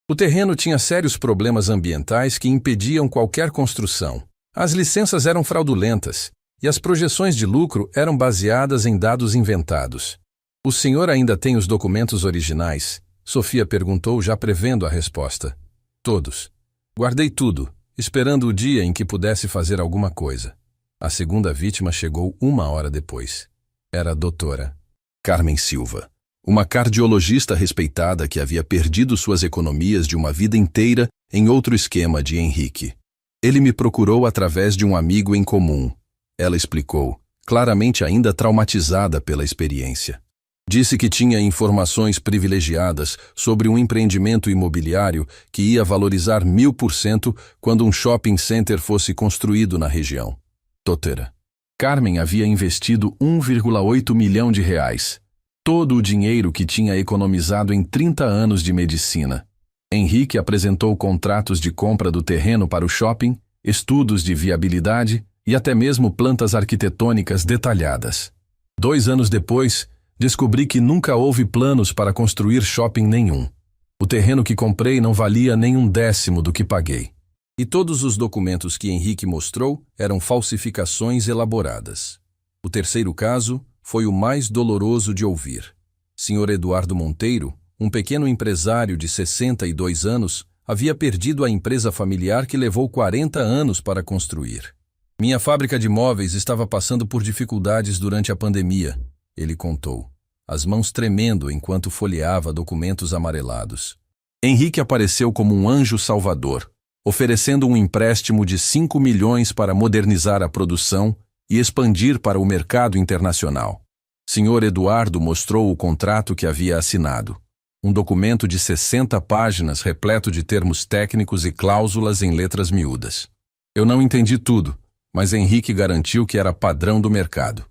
O terreno tinha sérios problemas ambientais que impediam qualquer construção. As licenças eram fraudulentas e as projeções de lucro eram baseadas em dados inventados. O senhor ainda tem os documentos originais? Sofia perguntou, já prevendo a resposta. Todos. Guardei tudo, esperando o dia em que pudesse fazer alguma coisa. A segunda vítima chegou 1 hora depois. Era a doutora Carmen Silva, uma cardiologista respeitada que havia perdido suas economias de uma vida inteira em outro esquema de Henrique. Ele me procurou através de um amigo em comum. Ela explicou, claramente ainda traumatizada pela experiência. Disse que tinha informações privilegiadas sobre um empreendimento imobiliário que ia valorizar 1000% quando um shopping center fosse construído na região. Doutora Carmen havia investido 1,8 milhão de reais. Todo o dinheiro que tinha economizado em 30 anos de medicina. Henrique apresentou contratos de compra do terreno para o shopping, estudos de viabilidade e até mesmo plantas arquitetônicas detalhadas. 2 anos depois, descobri que nunca houve planos para construir shopping nenhum. O terreno que comprei não valia nem 1/10 do que paguei. E todos os documentos que Henrique mostrou eram falsificações elaboradas. O terceiro caso foi o mais doloroso de ouvir. Sr. Eduardo Monteiro, um pequeno empresário de 62 anos, havia perdido a empresa familiar que levou 40 anos para construir. Minha fábrica de móveis estava passando por dificuldades durante a pandemia, ele contou, as mãos tremendo enquanto folheava documentos amarelados. Henrique apareceu como um anjo salvador, oferecendo um empréstimo de 5 milhões para modernizar a produção e expandir para o mercado internacional. Sr. Eduardo mostrou o contrato que havia assinado. Um documento de 60 páginas repleto de termos técnicos e cláusulas em letras miúdas. Eu não entendi tudo, mas Henrique garantiu que era padrão do mercado.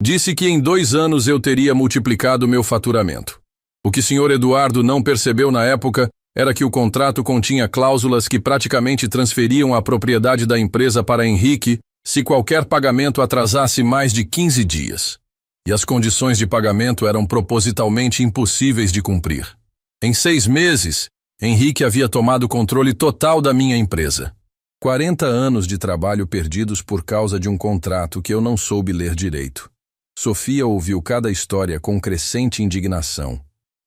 Disse que em 2 anos eu teria multiplicado meu faturamento. O que Sr. Eduardo não percebeu na época era que o contrato continha cláusulas que praticamente transferiam a propriedade da empresa para Henrique se qualquer pagamento atrasasse mais de 15 dias. E as condições de pagamento eram propositalmente impossíveis de cumprir. Em 6 meses, Henrique havia tomado controle total da minha empresa. 40 anos de trabalho perdidos por causa de um contrato que eu não soube ler direito. Sofia ouviu cada história com crescente indignação.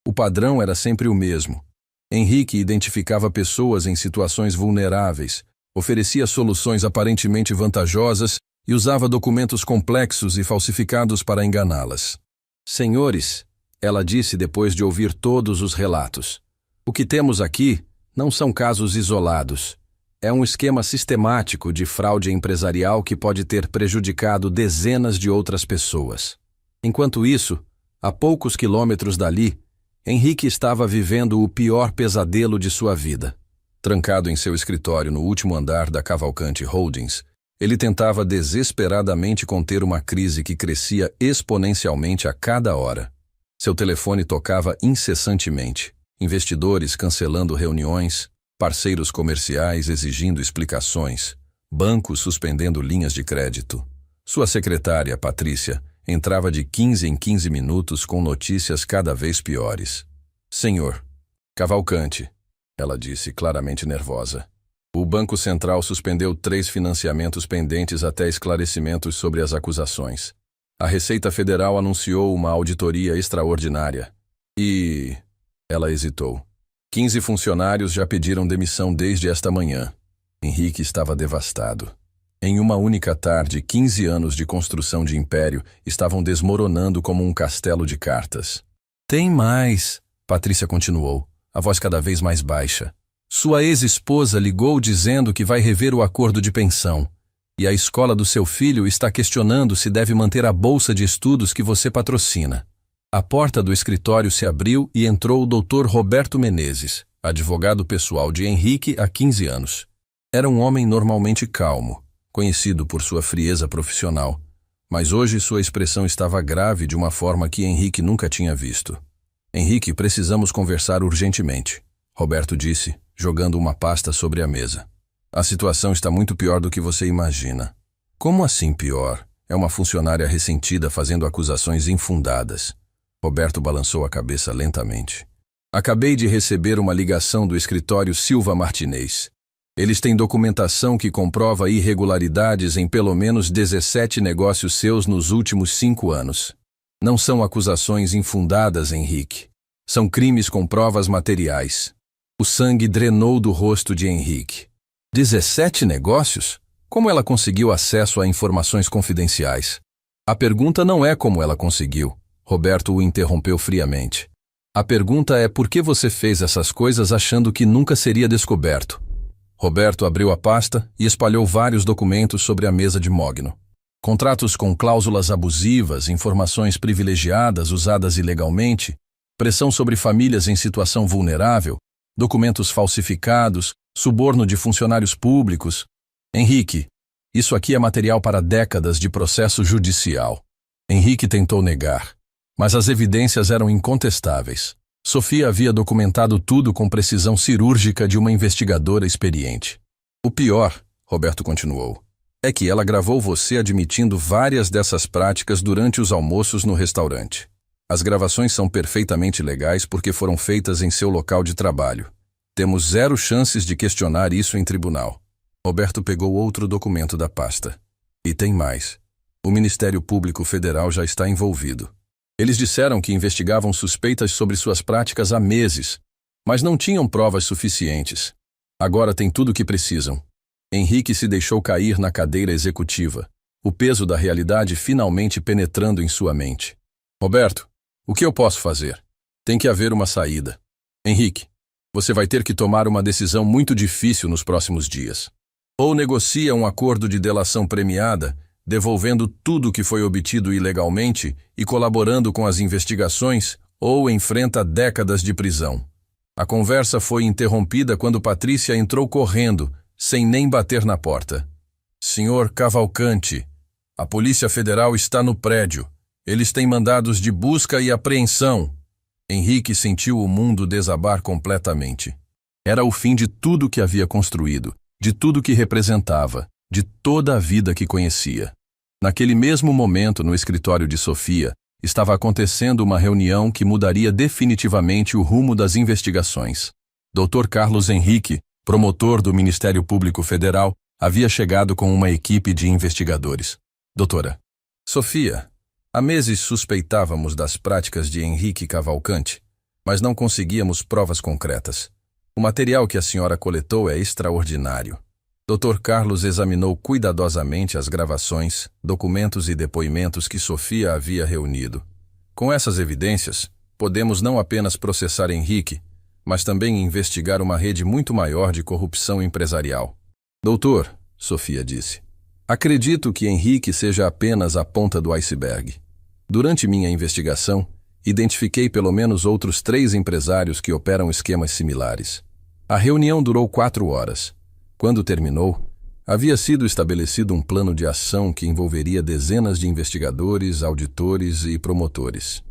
O padrão era sempre o mesmo. Henrique identificava pessoas em situações vulneráveis, oferecia soluções aparentemente vantajosas e usava documentos complexos e falsificados para enganá-las. Senhores, ela disse depois de ouvir todos os relatos, o que temos aqui não são casos isolados. É um esquema sistemático de fraude empresarial que pode ter prejudicado dezenas de outras pessoas. Enquanto isso, a poucos quilômetros dali, Henrique estava vivendo o pior pesadelo de sua vida. Trancado em seu escritório no último andar da Cavalcante Holdings, ele tentava desesperadamente conter uma crise que crescia exponencialmente a cada hora. Seu telefone tocava incessantemente, investidores cancelando reuniões, parceiros comerciais exigindo explicações, bancos suspendendo linhas de crédito. Sua secretária, Patrícia, entrava de 15 em 15 minutos com notícias cada vez piores. Senhor Cavalcante, ela disse, claramente nervosa. O Banco Central suspendeu 3 financiamentos pendentes até esclarecimentos sobre as acusações. A Receita Federal anunciou uma auditoria extraordinária. E... ela hesitou. 15 funcionários já pediram demissão desde esta manhã. Henrique estava devastado. Em uma única tarde, 15 anos de construção de império estavam desmoronando como um castelo de cartas. Tem mais, Patrícia continuou, a voz cada vez mais baixa. Sua ex-esposa ligou dizendo que vai rever o acordo de pensão. E a escola do seu filho está questionando se deve manter a bolsa de estudos que você patrocina. A porta do escritório se abriu e entrou o Dr. Roberto Menezes, advogado pessoal de Henrique há 15 anos. Era um homem normalmente calmo, conhecido por sua frieza profissional, mas hoje sua expressão estava grave de uma forma que Henrique nunca tinha visto. Henrique, precisamos conversar urgentemente, Roberto disse, jogando uma pasta sobre a mesa. A situação está muito pior do que você imagina. Como assim pior? É uma funcionária ressentida fazendo acusações infundadas. Roberto balançou a cabeça lentamente. Acabei de receber uma ligação do escritório Silva Martinez. Eles têm documentação que comprova irregularidades em pelo menos 17 negócios seus nos últimos 5 anos. Não são acusações infundadas, Henrique. São crimes com provas materiais. O sangue drenou do rosto de Henrique. 17 negócios? Como ela conseguiu acesso a informações confidenciais? A pergunta não é como ela conseguiu. Roberto o interrompeu friamente. A pergunta é por que você fez essas coisas achando que nunca seria descoberto? Roberto abriu a pasta e espalhou vários documentos sobre a mesa de Mogno. Contratos com cláusulas abusivas, informações privilegiadas usadas ilegalmente, pressão sobre famílias em situação vulnerável, documentos falsificados, suborno de funcionários públicos. Henrique, isso aqui é material para décadas de processo judicial. Henrique tentou negar, mas as evidências eram incontestáveis. Sofia havia documentado tudo com precisão cirúrgica de uma investigadora experiente. O pior, Roberto continuou, é que ela gravou você admitindo várias dessas práticas durante os almoços no restaurante. As gravações são perfeitamente legais porque foram feitas em seu local de trabalho. Temos 0 chances de questionar isso em tribunal. Roberto pegou outro documento da pasta. E tem mais. O Ministério Público Federal já está envolvido. Eles disseram que investigavam suspeitas sobre suas práticas há meses, mas não tinham provas suficientes. Agora tem tudo o que precisam. Henrique se deixou cair na cadeira executiva, o peso da realidade finalmente penetrando em sua mente. Roberto, o que eu posso fazer? Tem que haver uma saída. Henrique, você vai ter que tomar uma decisão muito difícil nos próximos dias. Ou negocia um acordo de delação premiada, devolvendo tudo o que foi obtido ilegalmente e colaborando com as investigações, ou enfrenta décadas de prisão. A conversa foi interrompida quando Patrícia entrou correndo, sem nem bater na porta. Senhor Cavalcante, a Polícia Federal está no prédio. Eles têm mandados de busca e apreensão. Henrique sentiu o mundo desabar completamente. Era o fim de tudo que havia construído, de tudo que representava, de toda a vida que conhecia. Naquele mesmo momento, no escritório de Sofia, estava acontecendo uma reunião que mudaria definitivamente o rumo das investigações. Dr. Carlos Henrique, promotor do Ministério Público Federal, havia chegado com uma equipe de investigadores. Doutora, Sofia, há meses suspeitávamos das práticas de Henrique Cavalcante, mas não conseguíamos provas concretas. O material que a senhora coletou é extraordinário. Dr. Carlos examinou cuidadosamente as gravações, documentos e depoimentos que Sofia havia reunido. Com essas evidências, podemos não apenas processar Henrique, mas também investigar uma rede muito maior de corrupção empresarial. Doutor, Sofia disse, acredito que Henrique seja apenas a ponta do iceberg. Durante minha investigação, identifiquei pelo menos outros 3 empresários que operam esquemas similares. A reunião durou 4 horas. Quando terminou, havia sido estabelecido um plano de ação que envolveria dezenas de investigadores, auditores e promotores.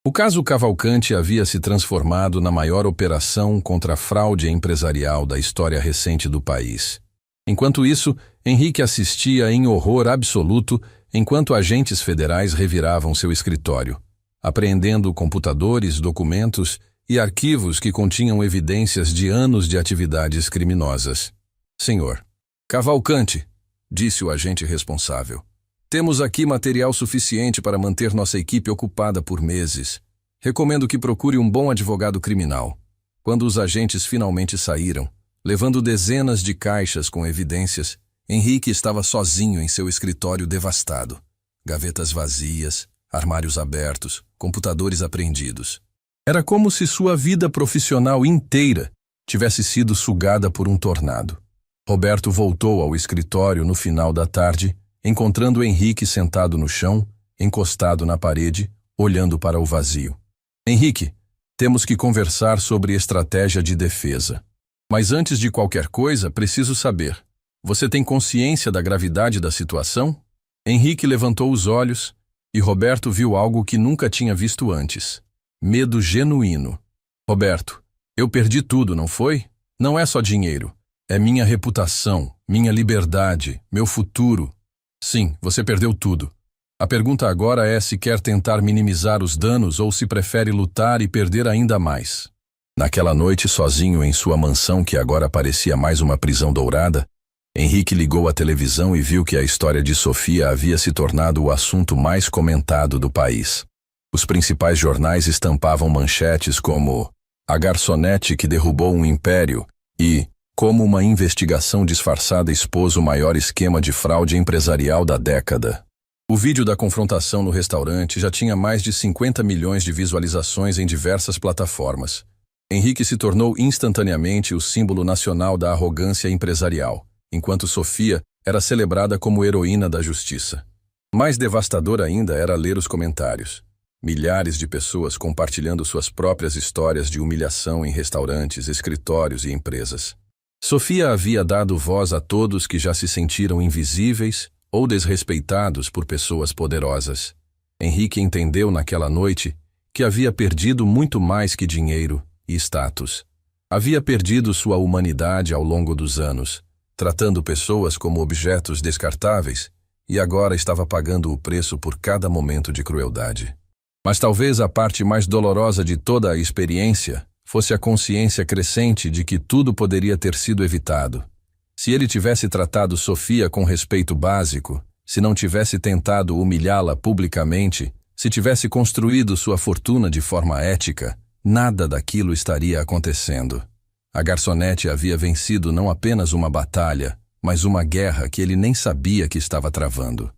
O caso Cavalcante havia se transformado na maior operação contra a fraude empresarial da história recente do país. Enquanto isso, Henrique assistia em horror absoluto enquanto agentes federais reviravam seu escritório, apreendendo computadores, documentos e arquivos que continham evidências de anos de atividades criminosas. Senhor Cavalcante, disse o agente responsável, temos aqui material suficiente para manter nossa equipe ocupada por meses. Recomendo que procure um bom advogado criminal. Quando os agentes finalmente saíram, levando dezenas de caixas com evidências, Henrique estava sozinho em seu escritório devastado. Gavetas vazias, armários abertos, computadores apreendidos. Era como se sua vida profissional inteira tivesse sido sugada por um tornado. Roberto voltou ao escritório no final da tarde, encontrando Henrique sentado no chão, encostado na parede, olhando para o vazio. Henrique, temos que conversar sobre estratégia de defesa. Mas antes de qualquer coisa, preciso saber. Você tem consciência da gravidade da situação? Henrique levantou os olhos e Roberto viu algo que nunca tinha visto antes. Medo genuíno. Roberto, eu perdi tudo, não foi? Não é só dinheiro. É minha reputação, minha liberdade, meu futuro. Sim, você perdeu tudo. A pergunta agora é se quer tentar minimizar os danos ou se prefere lutar e perder ainda mais. Naquela noite, sozinho em sua mansão que agora parecia mais uma prisão dourada, Henrique ligou a televisão e viu que a história de Sofia havia se tornado o assunto mais comentado do país. Os principais jornais estampavam manchetes como "A garçonete que derrubou um império" e "Como uma investigação disfarçada expôs o maior esquema de fraude empresarial da década". O vídeo da confrontação no restaurante já tinha mais de 50 milhões de visualizações em diversas plataformas. Henrique se tornou instantaneamente o símbolo nacional da arrogância empresarial, enquanto Sofia era celebrada como heroína da justiça. Mais devastador ainda era ler os comentários. Milhares de pessoas compartilhando suas próprias histórias de humilhação em restaurantes, escritórios e empresas. Sofia havia dado voz a todos que já se sentiram invisíveis ou desrespeitados por pessoas poderosas. Henrique entendeu naquela noite que havia perdido muito mais que dinheiro e status. Havia perdido sua humanidade ao longo dos anos, tratando pessoas como objetos descartáveis, e agora estava pagando o preço por cada momento de crueldade. Mas talvez a parte mais dolorosa de toda a experiência fosse a consciência crescente de que tudo poderia ter sido evitado, Se ele tivesse tratado Sofia com respeito básico, se não tivesse tentado humilhá-la publicamente, se tivesse construído sua fortuna de forma ética, nada daquilo estaria acontecendo. A garçonete havia vencido não apenas uma batalha, mas uma guerra que ele nem sabia que estava travando.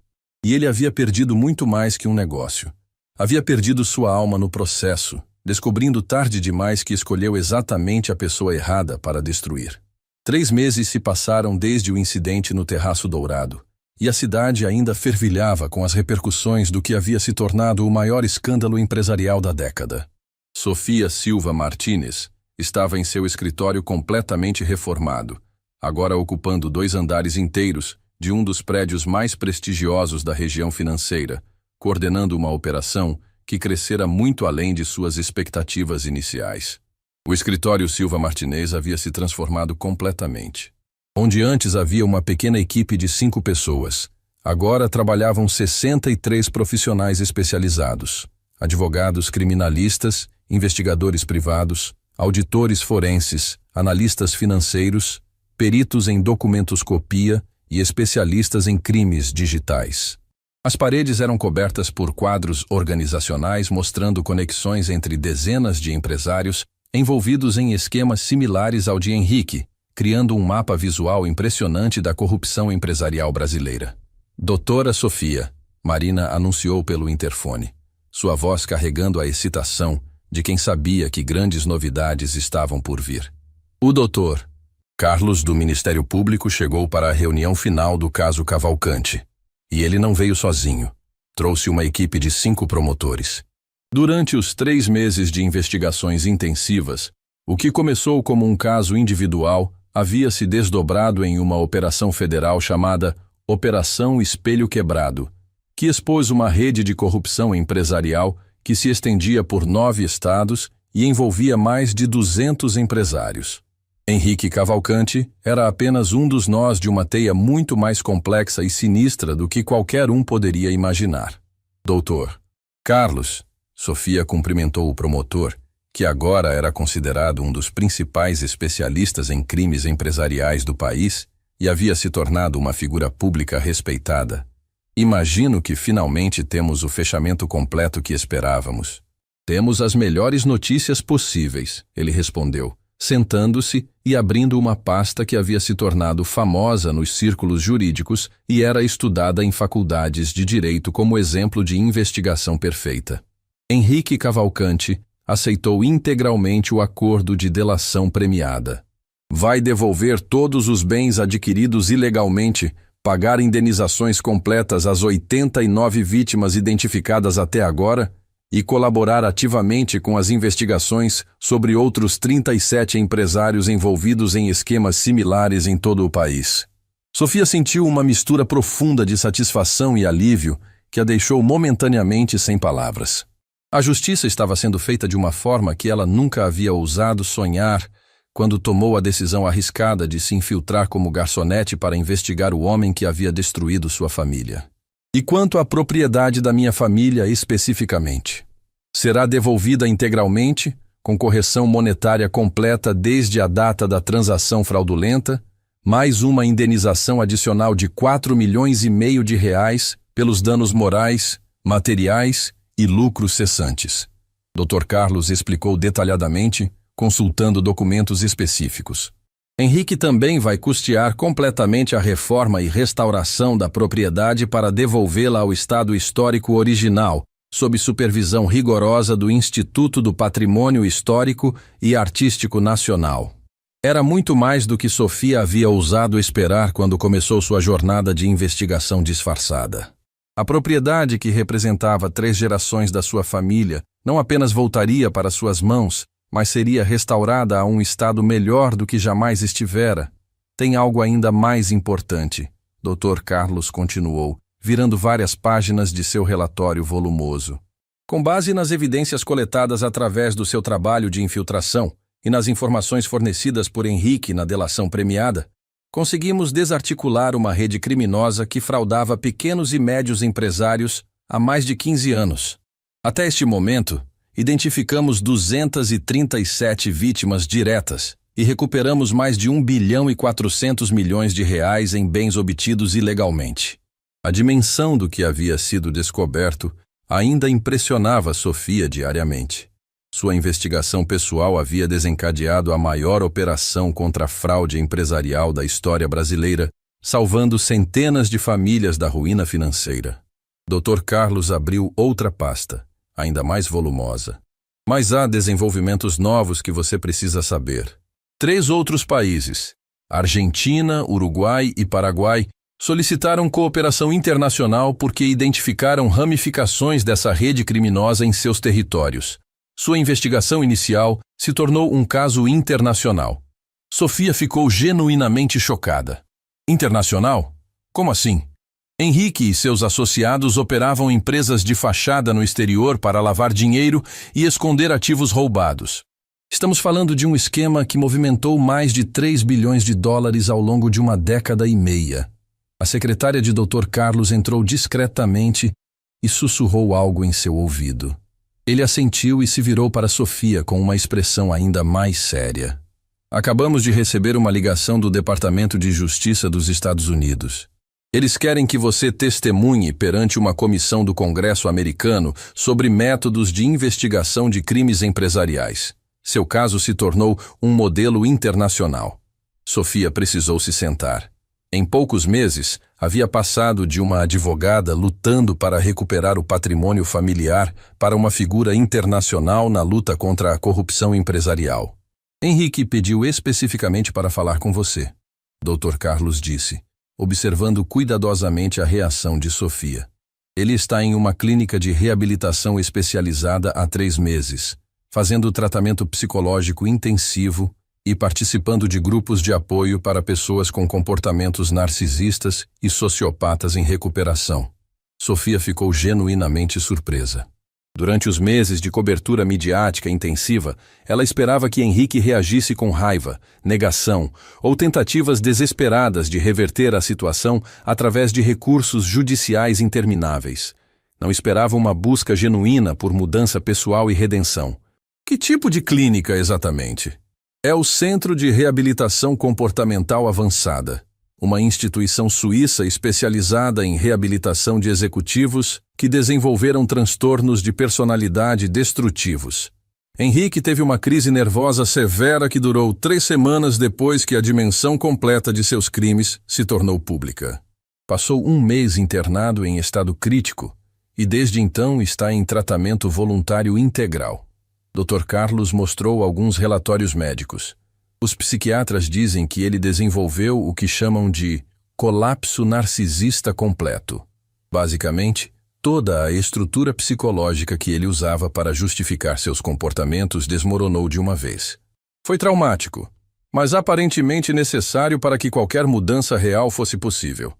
E ele havia perdido muito mais que um negócio. Havia perdido sua alma no processo, descobrindo tarde demais que escolheu exatamente a pessoa errada para destruir. 3 meses se passaram desde o incidente no Terraço Dourado, e a cidade ainda fervilhava com as repercussões do que havia se tornado o maior escândalo empresarial da década. Sofia Silva Martínez estava em seu escritório completamente reformado, agora ocupando 2 andares inteiros de um dos prédios mais prestigiosos da região financeira, coordenando uma operação que crescera muito além de suas expectativas iniciais. O escritório Silva Martínez havia se transformado completamente. Onde antes havia uma pequena equipe de 5 pessoas, agora trabalhavam 63 profissionais especializados, advogados criminalistas, investigadores privados, auditores forenses, analistas financeiros, peritos em documentoscopia e especialistas em crimes digitais. As paredes eram cobertas por quadros organizacionais mostrando conexões entre dezenas de empresários envolvidos em esquemas similares ao de Henrique, criando um mapa visual impressionante da corrupção empresarial brasileira. Doutora Sofia, Marina anunciou pelo interfone, sua voz carregando a excitação de quem sabia que grandes novidades estavam por vir. O doutor Carlos do Ministério Público chegou para a reunião final do caso Cavalcante. E ele não veio sozinho. Trouxe uma equipe de 5 promotores. Durante os 3 meses de investigações intensivas, o que começou como um caso individual havia se desdobrado em uma operação federal chamada Operação Espelho Quebrado, que expôs uma rede de corrupção empresarial que se estendia por 9 estados e envolvia mais de 200 empresários. Henrique Cavalcante era apenas um dos nós de uma teia muito mais complexa e sinistra do que qualquer um poderia imaginar. Doutor Carlos, Sofia cumprimentou o promotor, que agora era considerado um dos principais especialistas em crimes empresariais do país e havia se tornado uma figura pública respeitada. Imagino que finalmente temos o fechamento completo que esperávamos. Temos as melhores notícias possíveis, ele respondeu, sentando-se e abrindo uma pasta que havia se tornado famosa nos círculos jurídicos e era estudada em faculdades de direito como exemplo de investigação perfeita. Henrique Cavalcante aceitou integralmente o acordo de delação premiada. Vai devolver todos os bens adquiridos ilegalmente, pagar indenizações completas às 89 vítimas identificadas até agora e colaborar ativamente com as investigações sobre outros 37 empresários envolvidos em esquemas similares em todo o país. Sofia sentiu uma mistura profunda de satisfação e alívio que a deixou momentaneamente sem palavras. A justiça estava sendo feita de uma forma que ela nunca havia ousado sonhar quando tomou a decisão arriscada de se infiltrar como garçonete para investigar o homem que havia destruído sua família. E quanto à propriedade da minha família especificamente? Será devolvida integralmente, com correção monetária completa desde a data da transação fraudulenta, mais uma indenização adicional de 4,5 milhões de reais pelos danos morais, materiais e lucros cessantes. Dr. Carlos explicou detalhadamente, consultando documentos específicos. Henrique também vai custear completamente a reforma e restauração da propriedade para devolvê-la ao estado histórico original, sob supervisão rigorosa do Instituto do Patrimônio Histórico e Artístico Nacional. Era muito mais do que Sofia havia ousado esperar quando começou sua jornada de investigação disfarçada. A propriedade que representava 3 gerações da sua família não apenas voltaria para suas mãos, mas seria restaurada a um estado melhor do que jamais estivera. Tem algo ainda mais importante, Dr. Carlos continuou, virando várias páginas de seu relatório volumoso. Com base nas evidências coletadas através do seu trabalho de infiltração e nas informações fornecidas por Henrique na delação premiada, conseguimos desarticular uma rede criminosa que fraudava pequenos e médios empresários há mais de 15 anos. Até este momento, identificamos 237 vítimas diretas e recuperamos mais de 1,4 bilhão de reais em bens obtidos ilegalmente. A dimensão do que havia sido descoberto ainda impressionava Sofia diariamente. Sua investigação pessoal havia desencadeado a maior operação contra a fraude empresarial da história brasileira, salvando centenas de famílias da ruína financeira. Dr. Carlos abriu outra pasta, ainda mais volumosa. Mas há desenvolvimentos novos que você precisa saber. 3 outros países, Argentina, Uruguai e Paraguai, solicitaram cooperação internacional porque identificaram ramificações dessa rede criminosa em seus territórios. Sua investigação inicial se tornou um caso internacional. Sofia ficou genuinamente chocada. Internacional? Como assim? Henrique e seus associados operavam empresas de fachada no exterior para lavar dinheiro e esconder ativos roubados. Estamos falando de um esquema que movimentou mais de 3 bilhões de dólares ao longo de uma década e meia. A secretária de Dr. Carlos entrou discretamente e sussurrou algo em seu ouvido. Ele assentiu e se virou para Sofia com uma expressão ainda mais séria. Acabamos de receber uma ligação do Departamento de Justiça dos Estados Unidos. Eles querem que você testemunhe perante uma comissão do Congresso americano sobre métodos de investigação de crimes empresariais. Seu caso se tornou um modelo internacional. Sofia precisou se sentar. Em poucos meses, havia passado de uma advogada lutando para recuperar o patrimônio familiar para uma figura internacional na luta contra a corrupção empresarial. Henrique pediu especificamente para falar com você, Dr. Carlos disse, observando cuidadosamente a reação de Sofia. Ele está em uma clínica de reabilitação especializada há 3 meses, fazendo tratamento psicológico intensivo e participando de grupos de apoio para pessoas com comportamentos narcisistas e sociopatas em recuperação. Sofia ficou genuinamente surpresa. Durante os meses de cobertura midiática intensiva, ela esperava que Henrique reagisse com raiva, negação ou tentativas desesperadas de reverter a situação através de recursos judiciais intermináveis. Não esperava uma busca genuína por mudança pessoal e redenção. Que tipo de clínica exatamente? É o Centro de Reabilitação Comportamental Avançada, uma instituição suíça especializada em reabilitação de executivos que desenvolveram transtornos de personalidade destrutivos. Henrique teve uma crise nervosa severa que durou 3 semanas depois que a dimensão completa de seus crimes se tornou pública. Passou 1 mês internado em estado crítico e desde então está em tratamento voluntário integral. Dr. Carlos mostrou alguns relatórios médicos. Os psiquiatras dizem que ele desenvolveu o que chamam de colapso narcisista completo. Basicamente, toda a estrutura psicológica que ele usava para justificar seus comportamentos desmoronou de uma vez. Foi traumático, mas aparentemente necessário para que qualquer mudança real fosse possível.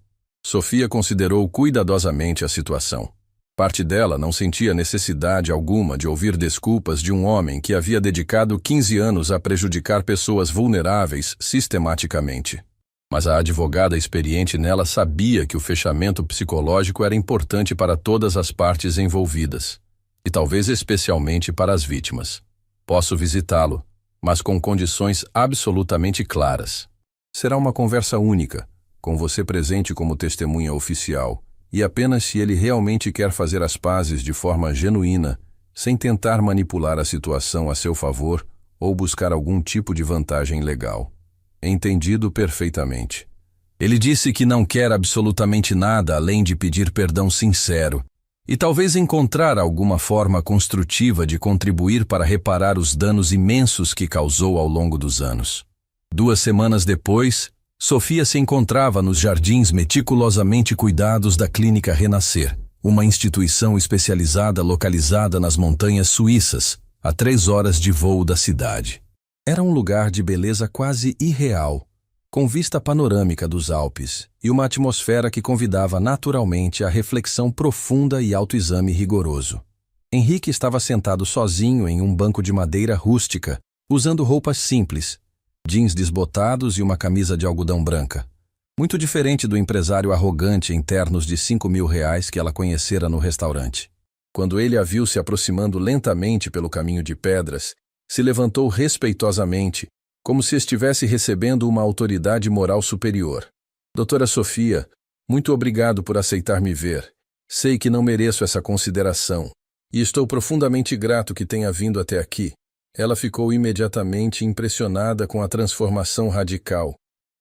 Sofia considerou cuidadosamente a situação. Parte dela não sentia necessidade alguma de ouvir desculpas de um homem que havia dedicado 15 anos a prejudicar pessoas vulneráveis sistematicamente. Mas a advogada experiente nela sabia que o fechamento psicológico era importante para todas as partes envolvidas, e talvez especialmente para as vítimas. Posso visitá-lo, mas com condições absolutamente claras. Será uma conversa única, com você presente como testemunha oficial, e apenas se ele realmente quer fazer as pazes de forma genuína, sem tentar manipular a situação a seu favor ou buscar algum tipo de vantagem legal. Entendido perfeitamente. Ele disse que não quer absolutamente nada além de pedir perdão sincero e talvez encontrar alguma forma construtiva de contribuir para reparar os danos imensos que causou ao longo dos anos. 2 semanas depois, Sofia se encontrava nos jardins meticulosamente cuidados da Clínica Renascer, uma instituição especializada localizada nas montanhas suíças, a 3 horas de voo da cidade. Era um lugar de beleza quase irreal, com vista panorâmica dos Alpes e uma atmosfera que convidava naturalmente a reflexão profunda e autoexame rigoroso. Henrique estava sentado sozinho em um banco de madeira rústica, usando roupas simples, jeans desbotados e uma camisa de algodão branca. Muito diferente do empresário arrogante em ternos de R$5.000 que ela conhecera no restaurante. Quando ele a viu se aproximando lentamente pelo caminho de pedras, se levantou respeitosamente, como se estivesse recebendo uma autoridade moral superior. Doutora Sofia, muito obrigado por aceitar me ver. Sei que não mereço essa consideração, e estou profundamente grato que tenha vindo até aqui. Ela ficou imediatamente impressionada com a transformação radical.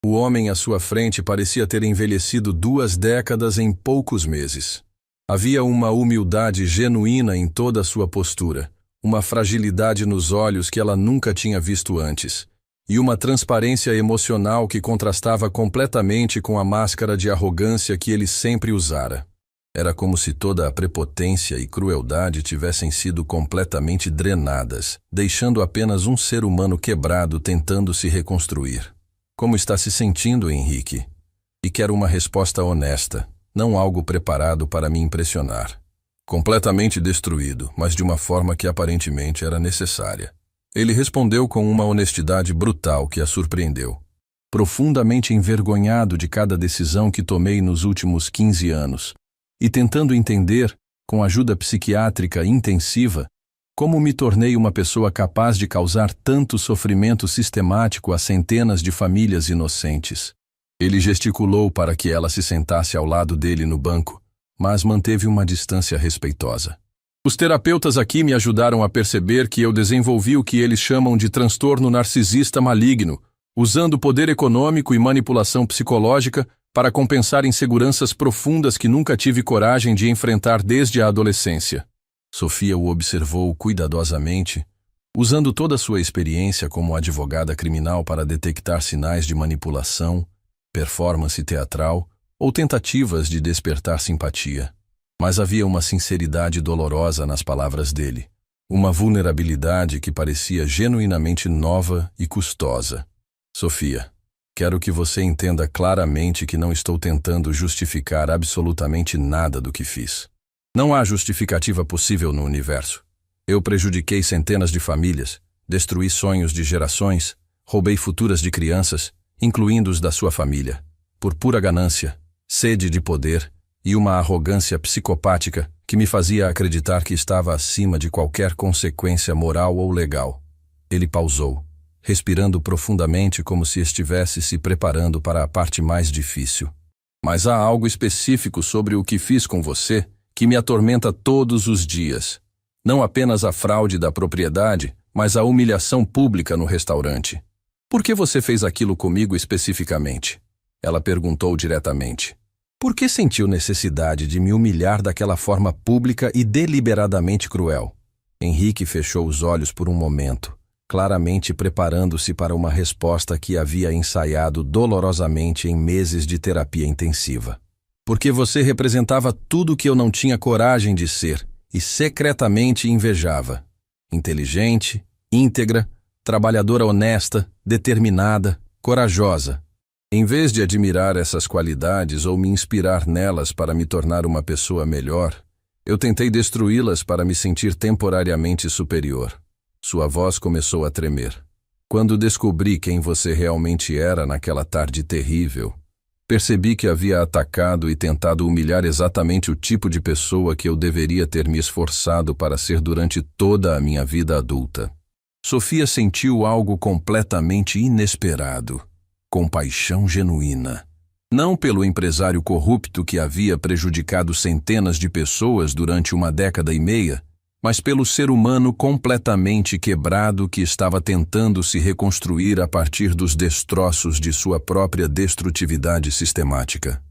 O homem à sua frente parecia ter envelhecido 2 décadas em poucos meses. Havia uma humildade genuína em toda a sua postura, uma fragilidade nos olhos que ela nunca tinha visto antes, e uma transparência emocional que contrastava completamente com a máscara de arrogância que ele sempre usara. Era como se toda a prepotência e crueldade tivessem sido completamente drenadas, deixando apenas um ser humano quebrado tentando se reconstruir. Como está se sentindo, Henrique? E quero uma resposta honesta, não algo preparado para me impressionar. Completamente destruído, mas de uma forma que aparentemente era necessária. Ele respondeu com uma honestidade brutal que a surpreendeu. Profundamente envergonhado de cada decisão que tomei nos últimos 15 anos, e tentando entender, com ajuda psiquiátrica intensiva, como me tornei uma pessoa capaz de causar tanto sofrimento sistemático a centenas de famílias inocentes. Ele gesticulou para que ela se sentasse ao lado dele no banco, mas manteve uma distância respeitosa. Os terapeutas aqui me ajudaram a perceber que eu desenvolvi o que eles chamam de transtorno narcisista maligno, usando poder econômico e manipulação psicológica para compensar inseguranças profundas que nunca tive coragem de enfrentar desde a adolescência. Sofia o observou cuidadosamente, usando toda a sua experiência como advogada criminal para detectar sinais de manipulação, performance teatral ou tentativas de despertar simpatia. Mas havia uma sinceridade dolorosa nas palavras dele, uma vulnerabilidade que parecia genuinamente nova e custosa. Sofia, quero que você entenda claramente que não estou tentando justificar absolutamente nada do que fiz. Não há justificativa possível no universo. Eu prejudiquei centenas de famílias, destruí sonhos de gerações, roubei futuras de crianças, incluindo os da sua família, por pura ganância, sede de poder e uma arrogância psicopática que me fazia acreditar que estava acima de qualquer consequência moral ou legal. Ele pausou, respirando profundamente como se estivesse se preparando para a parte mais difícil. Mas há algo específico sobre o que fiz com você que me atormenta todos os dias. Não apenas a fraude da propriedade, mas a humilhação pública no restaurante. Por que você fez aquilo comigo especificamente? Ela perguntou diretamente. Por que sentiu necessidade de me humilhar daquela forma pública e deliberadamente cruel? Henrique fechou os olhos por um momento, claramente preparando-se para uma resposta que havia ensaiado dolorosamente em meses de terapia intensiva. Porque você representava tudo o que eu não tinha coragem de ser e secretamente invejava. Inteligente, íntegra, trabalhadora honesta, determinada, corajosa. Em vez de admirar essas qualidades ou me inspirar nelas para me tornar uma pessoa melhor, eu tentei destruí-las para me sentir temporariamente superior. Sua voz começou a tremer. Quando descobri quem você realmente era naquela tarde terrível, percebi que havia atacado e tentado humilhar exatamente o tipo de pessoa que eu deveria ter me esforçado para ser durante toda a minha vida adulta. Sofia sentiu algo completamente inesperado. Compaixão genuína. Não pelo empresário corrupto que havia prejudicado centenas de pessoas durante 1,5 décadas, mas pelo ser humano completamente quebrado que estava tentando se reconstruir a partir dos destroços de sua própria destrutividade sistemática.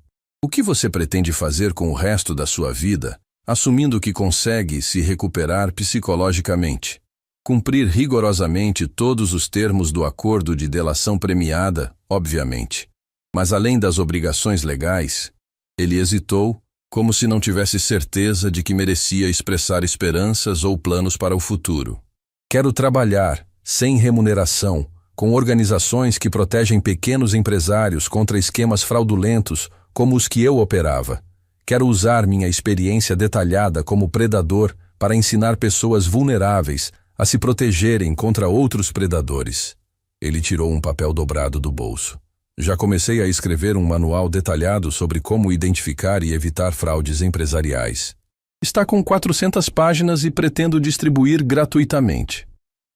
O que você pretende fazer com o resto da sua vida, assumindo que consegue se recuperar psicologicamente? Cumprir rigorosamente todos os termos do acordo de delação premiada, obviamente. Mas além das obrigações legais, ele hesitou, como se não tivesse certeza de que merecia expressar esperanças ou planos para o futuro. Quero trabalhar, sem remuneração, com organizações que protegem pequenos empresários contra esquemas fraudulentos como os que eu operava. Quero usar minha experiência detalhada como predador para ensinar pessoas vulneráveis a se protegerem contra outros predadores. Ele tirou um papel dobrado do bolso. Já comecei a escrever um manual detalhado sobre como identificar e evitar fraudes empresariais. Está com 400 páginas e pretendo distribuir gratuitamente.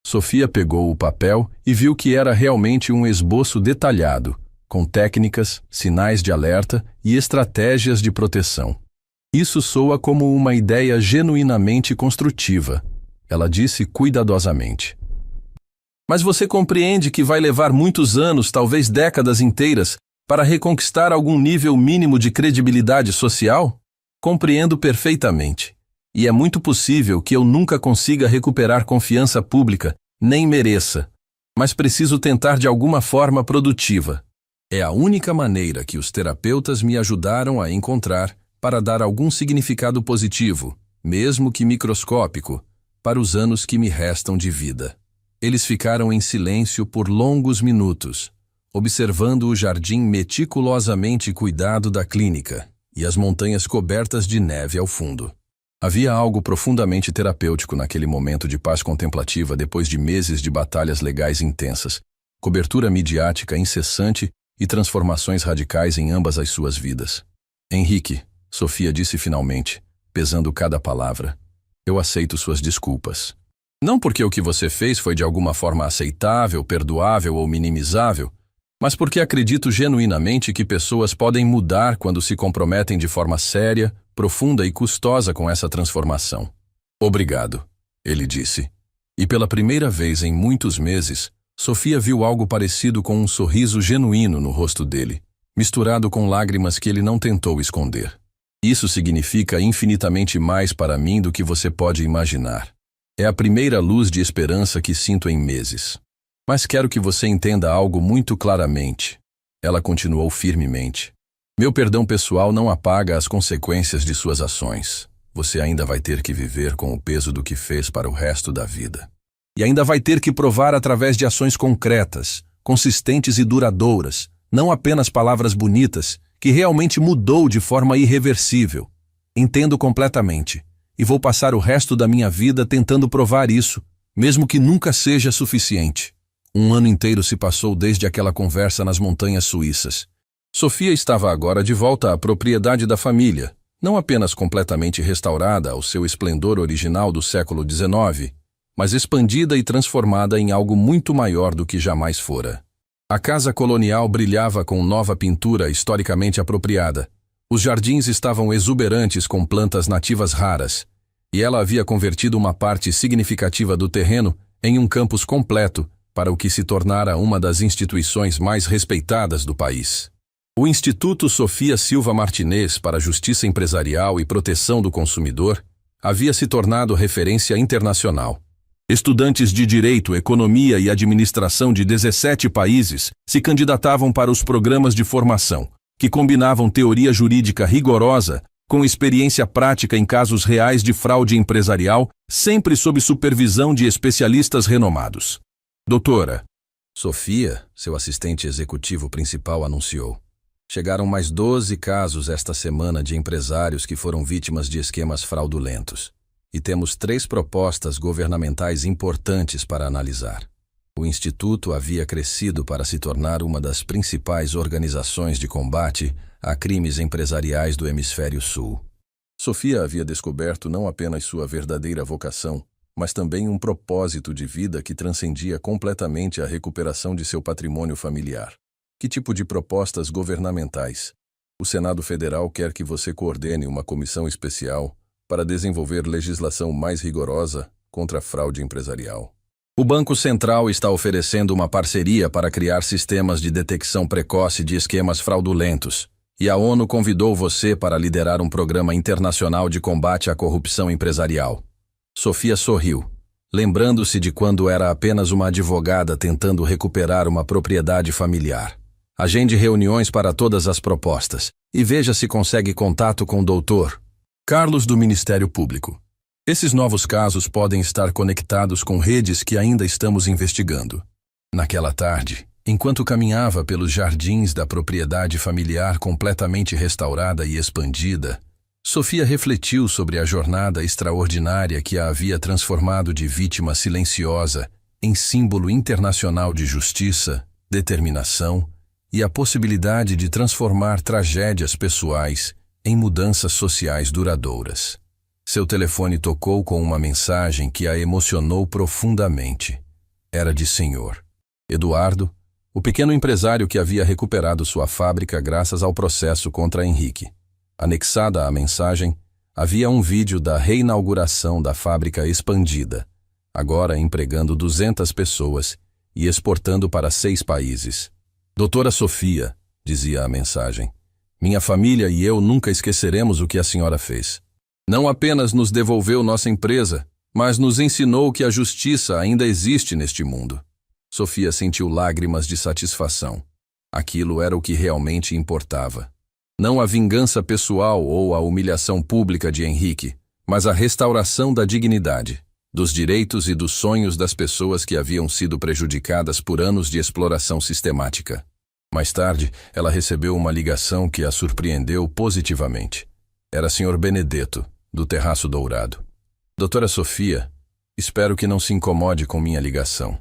Sofia pegou o papel e viu que era realmente um esboço detalhado, com técnicas, sinais de alerta e estratégias de proteção. Isso soa como uma ideia genuinamente construtiva, ela disse cuidadosamente. Mas você compreende que vai levar muitos anos, talvez décadas inteiras, para reconquistar algum nível mínimo de credibilidade social? Compreendo perfeitamente. E é muito possível que eu nunca consiga recuperar confiança pública, nem mereça. Mas preciso tentar de alguma forma produtiva. É a única maneira que os terapeutas me ajudaram a encontrar para dar algum significado positivo, mesmo que microscópico, para os anos que me restam de vida. Eles ficaram em silêncio por longos minutos, observando o jardim meticulosamente cuidado da clínica e as montanhas cobertas de neve ao fundo. Havia algo profundamente terapêutico naquele momento de paz contemplativa depois de meses de batalhas legais intensas, cobertura midiática incessante e transformações radicais em ambas as suas vidas. Henrique, Sofia disse finalmente, pesando cada palavra, eu aceito suas desculpas. Não porque o que você fez foi de alguma forma aceitável, perdoável ou minimizável, mas porque acredito genuinamente que pessoas podem mudar quando se comprometem de forma séria, profunda e custosa com essa transformação. Obrigado, ele disse. E pela primeira vez em muitos meses, Sofia viu algo parecido com um sorriso genuíno no rosto dele, misturado com lágrimas que ele não tentou esconder. Isso significa infinitamente mais para mim do que você pode imaginar. É a primeira luz de esperança que sinto em meses. Mas quero que você entenda algo muito claramente. Ela continuou firmemente. Meu perdão pessoal não apaga as consequências de suas ações. Você ainda vai ter que viver com o peso do que fez para o resto da vida. E ainda vai ter que provar através de ações concretas, consistentes e duradouras, não apenas palavras bonitas, que realmente mudou de forma irreversível. Entendo completamente. E vou passar o resto da minha vida tentando provar isso, mesmo que nunca seja suficiente. Um ano inteiro se passou desde aquela conversa nas montanhas suíças. Sofia estava agora de volta à propriedade da família, não apenas completamente restaurada ao seu esplendor original do século XIX, mas expandida e transformada em algo muito maior do que jamais fora. A casa colonial brilhava com nova pintura historicamente apropriada. Os jardins estavam exuberantes com plantas nativas raras, e ela havia convertido uma parte significativa do terreno em um campus completo para o que se tornara uma das instituições mais respeitadas do país. O Instituto Sofia Silva Martinez para a Justiça Empresarial e Proteção do Consumidor havia se tornado referência internacional. Estudantes de Direito, Economia e Administração de 17 países se candidatavam para os programas de formação, que combinavam teoria jurídica rigorosa com experiência prática em casos reais de fraude empresarial, sempre sob supervisão de especialistas renomados. Doutora, Sofia, seu assistente executivo principal, anunciou. Chegaram mais 12 casos esta semana de empresários que foram vítimas de esquemas fraudulentos. E temos 3 propostas governamentais importantes para analisar. O Instituto havia crescido para se tornar uma das principais organizações de combate a crimes empresariais do Hemisfério Sul. Sofia havia descoberto não apenas sua verdadeira vocação, mas também um propósito de vida que transcendia completamente a recuperação de seu patrimônio familiar. Que tipo de propostas governamentais? O Senado Federal quer que você coordene uma comissão especial para desenvolver legislação mais rigorosa contra a fraude empresarial. O Banco Central está oferecendo uma parceria para criar sistemas de detecção precoce de esquemas fraudulentos, e a ONU convidou você para liderar um programa internacional de combate à corrupção empresarial. Sofia sorriu, lembrando-se de quando era apenas uma advogada tentando recuperar uma propriedade familiar. Agende reuniões para todas as propostas e veja se consegue contato com o Dr. Carlos do Ministério Público. Esses novos casos podem estar conectados com redes que ainda estamos investigando. Naquela tarde, enquanto caminhava pelos jardins da propriedade familiar completamente restaurada e expandida, Sofia refletiu sobre a jornada extraordinária que a havia transformado de vítima silenciosa em símbolo internacional de justiça, determinação e a possibilidade de transformar tragédias pessoais em mudanças sociais duradouras. Seu telefone tocou com uma mensagem que a emocionou profundamente. era de senhor. Eduardo, o pequeno empresário que havia recuperado sua fábrica graças ao processo contra Henrique. Anexada à mensagem, havia um vídeo da reinauguração da fábrica expandida, agora empregando 200 pessoas e exportando para 6 países. Doutora Sofia, dizia a mensagem, minha família e eu nunca esqueceremos o que a senhora fez. Não apenas nos devolveu nossa empresa, mas nos ensinou que a justiça ainda existe neste mundo. Sofia sentiu lágrimas de satisfação. Aquilo era o que realmente importava. Não a vingança pessoal ou a humilhação pública de Henrique, mas a restauração da dignidade, dos direitos e dos sonhos das pessoas que haviam sido prejudicadas por anos de exploração sistemática. Mais tarde, ela recebeu uma ligação que a surpreendeu positivamente. Era Sr. Benedetto, do Terraço Dourado. Doutora Sofia, espero que não se incomode com minha ligação.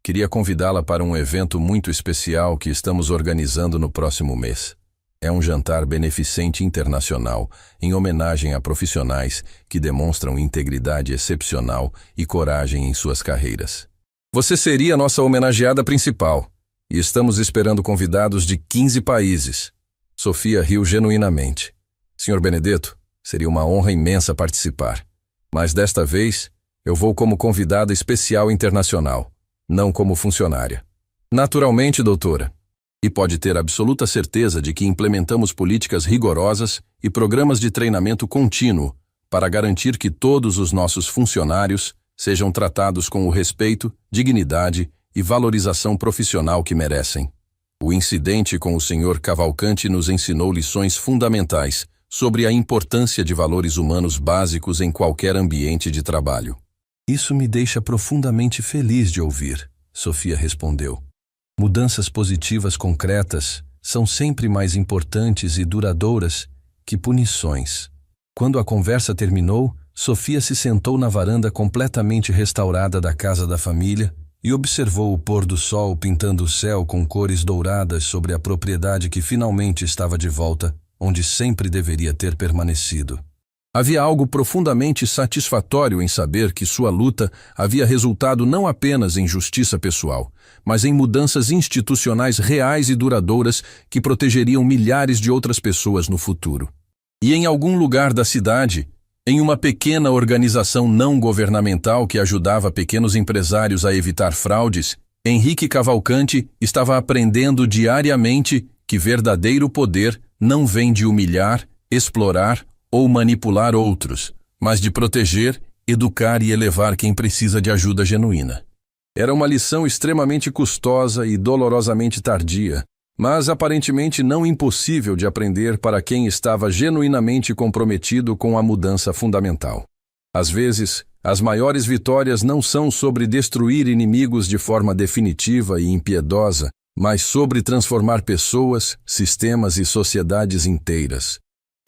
Queria convidá-la para um evento muito especial que estamos organizando no próximo mês. É um jantar beneficente internacional, em homenagem a profissionais que demonstram integridade excepcional e coragem em suas carreiras. Você seria nossa homenageada principal, e estamos esperando convidados de 15 países. Sofia riu genuinamente. Sr. Benedetto, seria uma honra imensa participar. Mas desta vez, eu vou como convidada especial internacional, não como funcionária. Naturalmente, doutora. E pode ter absoluta certeza de que implementamos políticas rigorosas e programas de treinamento contínuo para garantir que todos os nossos funcionários sejam tratados com o respeito, dignidade e valorização profissional que merecem. O incidente com o Sr. Cavalcanti nos ensinou lições fundamentais sobre a importância de valores humanos básicos em qualquer ambiente de trabalho. Isso me deixa profundamente feliz de ouvir, Sofia respondeu. Mudanças positivas concretas são sempre mais importantes e duradouras que punições. Quando a conversa terminou, Sofia se sentou na varanda completamente restaurada da casa da família e observou o pôr do sol pintando o céu com cores douradas sobre a propriedade que finalmente estava de volta, onde sempre deveria ter permanecido. Havia algo profundamente satisfatório em saber que sua luta havia resultado não apenas em justiça pessoal, mas em mudanças institucionais reais e duradouras que protegeriam milhares de outras pessoas no futuro. E em algum lugar da cidade, em uma pequena organização não governamental que ajudava pequenos empresários a evitar fraudes, Henrique Cavalcanti estava aprendendo diariamente que verdadeiro poder não vem de humilhar, explorar ou manipular outros, mas de proteger, educar e elevar quem precisa de ajuda genuína. Era uma lição extremamente custosa e dolorosamente tardia, mas aparentemente não impossível de aprender para quem estava genuinamente comprometido com a mudança fundamental. Às vezes, as maiores vitórias não são sobre destruir inimigos de forma definitiva e impiedosa, mas sobre transformar pessoas, sistemas e sociedades inteiras.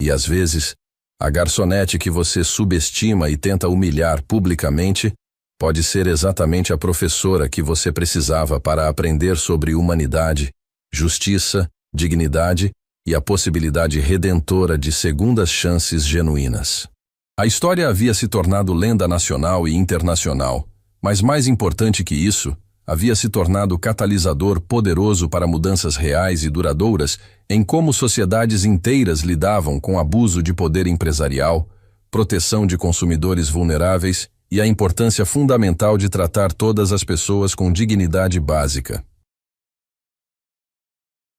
E às vezes, a garçonete que você subestima e tenta humilhar publicamente pode ser exatamente a professora que você precisava para aprender sobre humanidade, justiça, dignidade e a possibilidade redentora de segundas chances genuínas. A história havia se tornado lenda nacional e internacional, mas mais importante que isso, havia se tornado catalisador poderoso para mudanças reais e duradouras em como sociedades inteiras lidavam com abuso de poder empresarial, proteção de consumidores vulneráveis e a importância fundamental de tratar todas as pessoas com dignidade básica.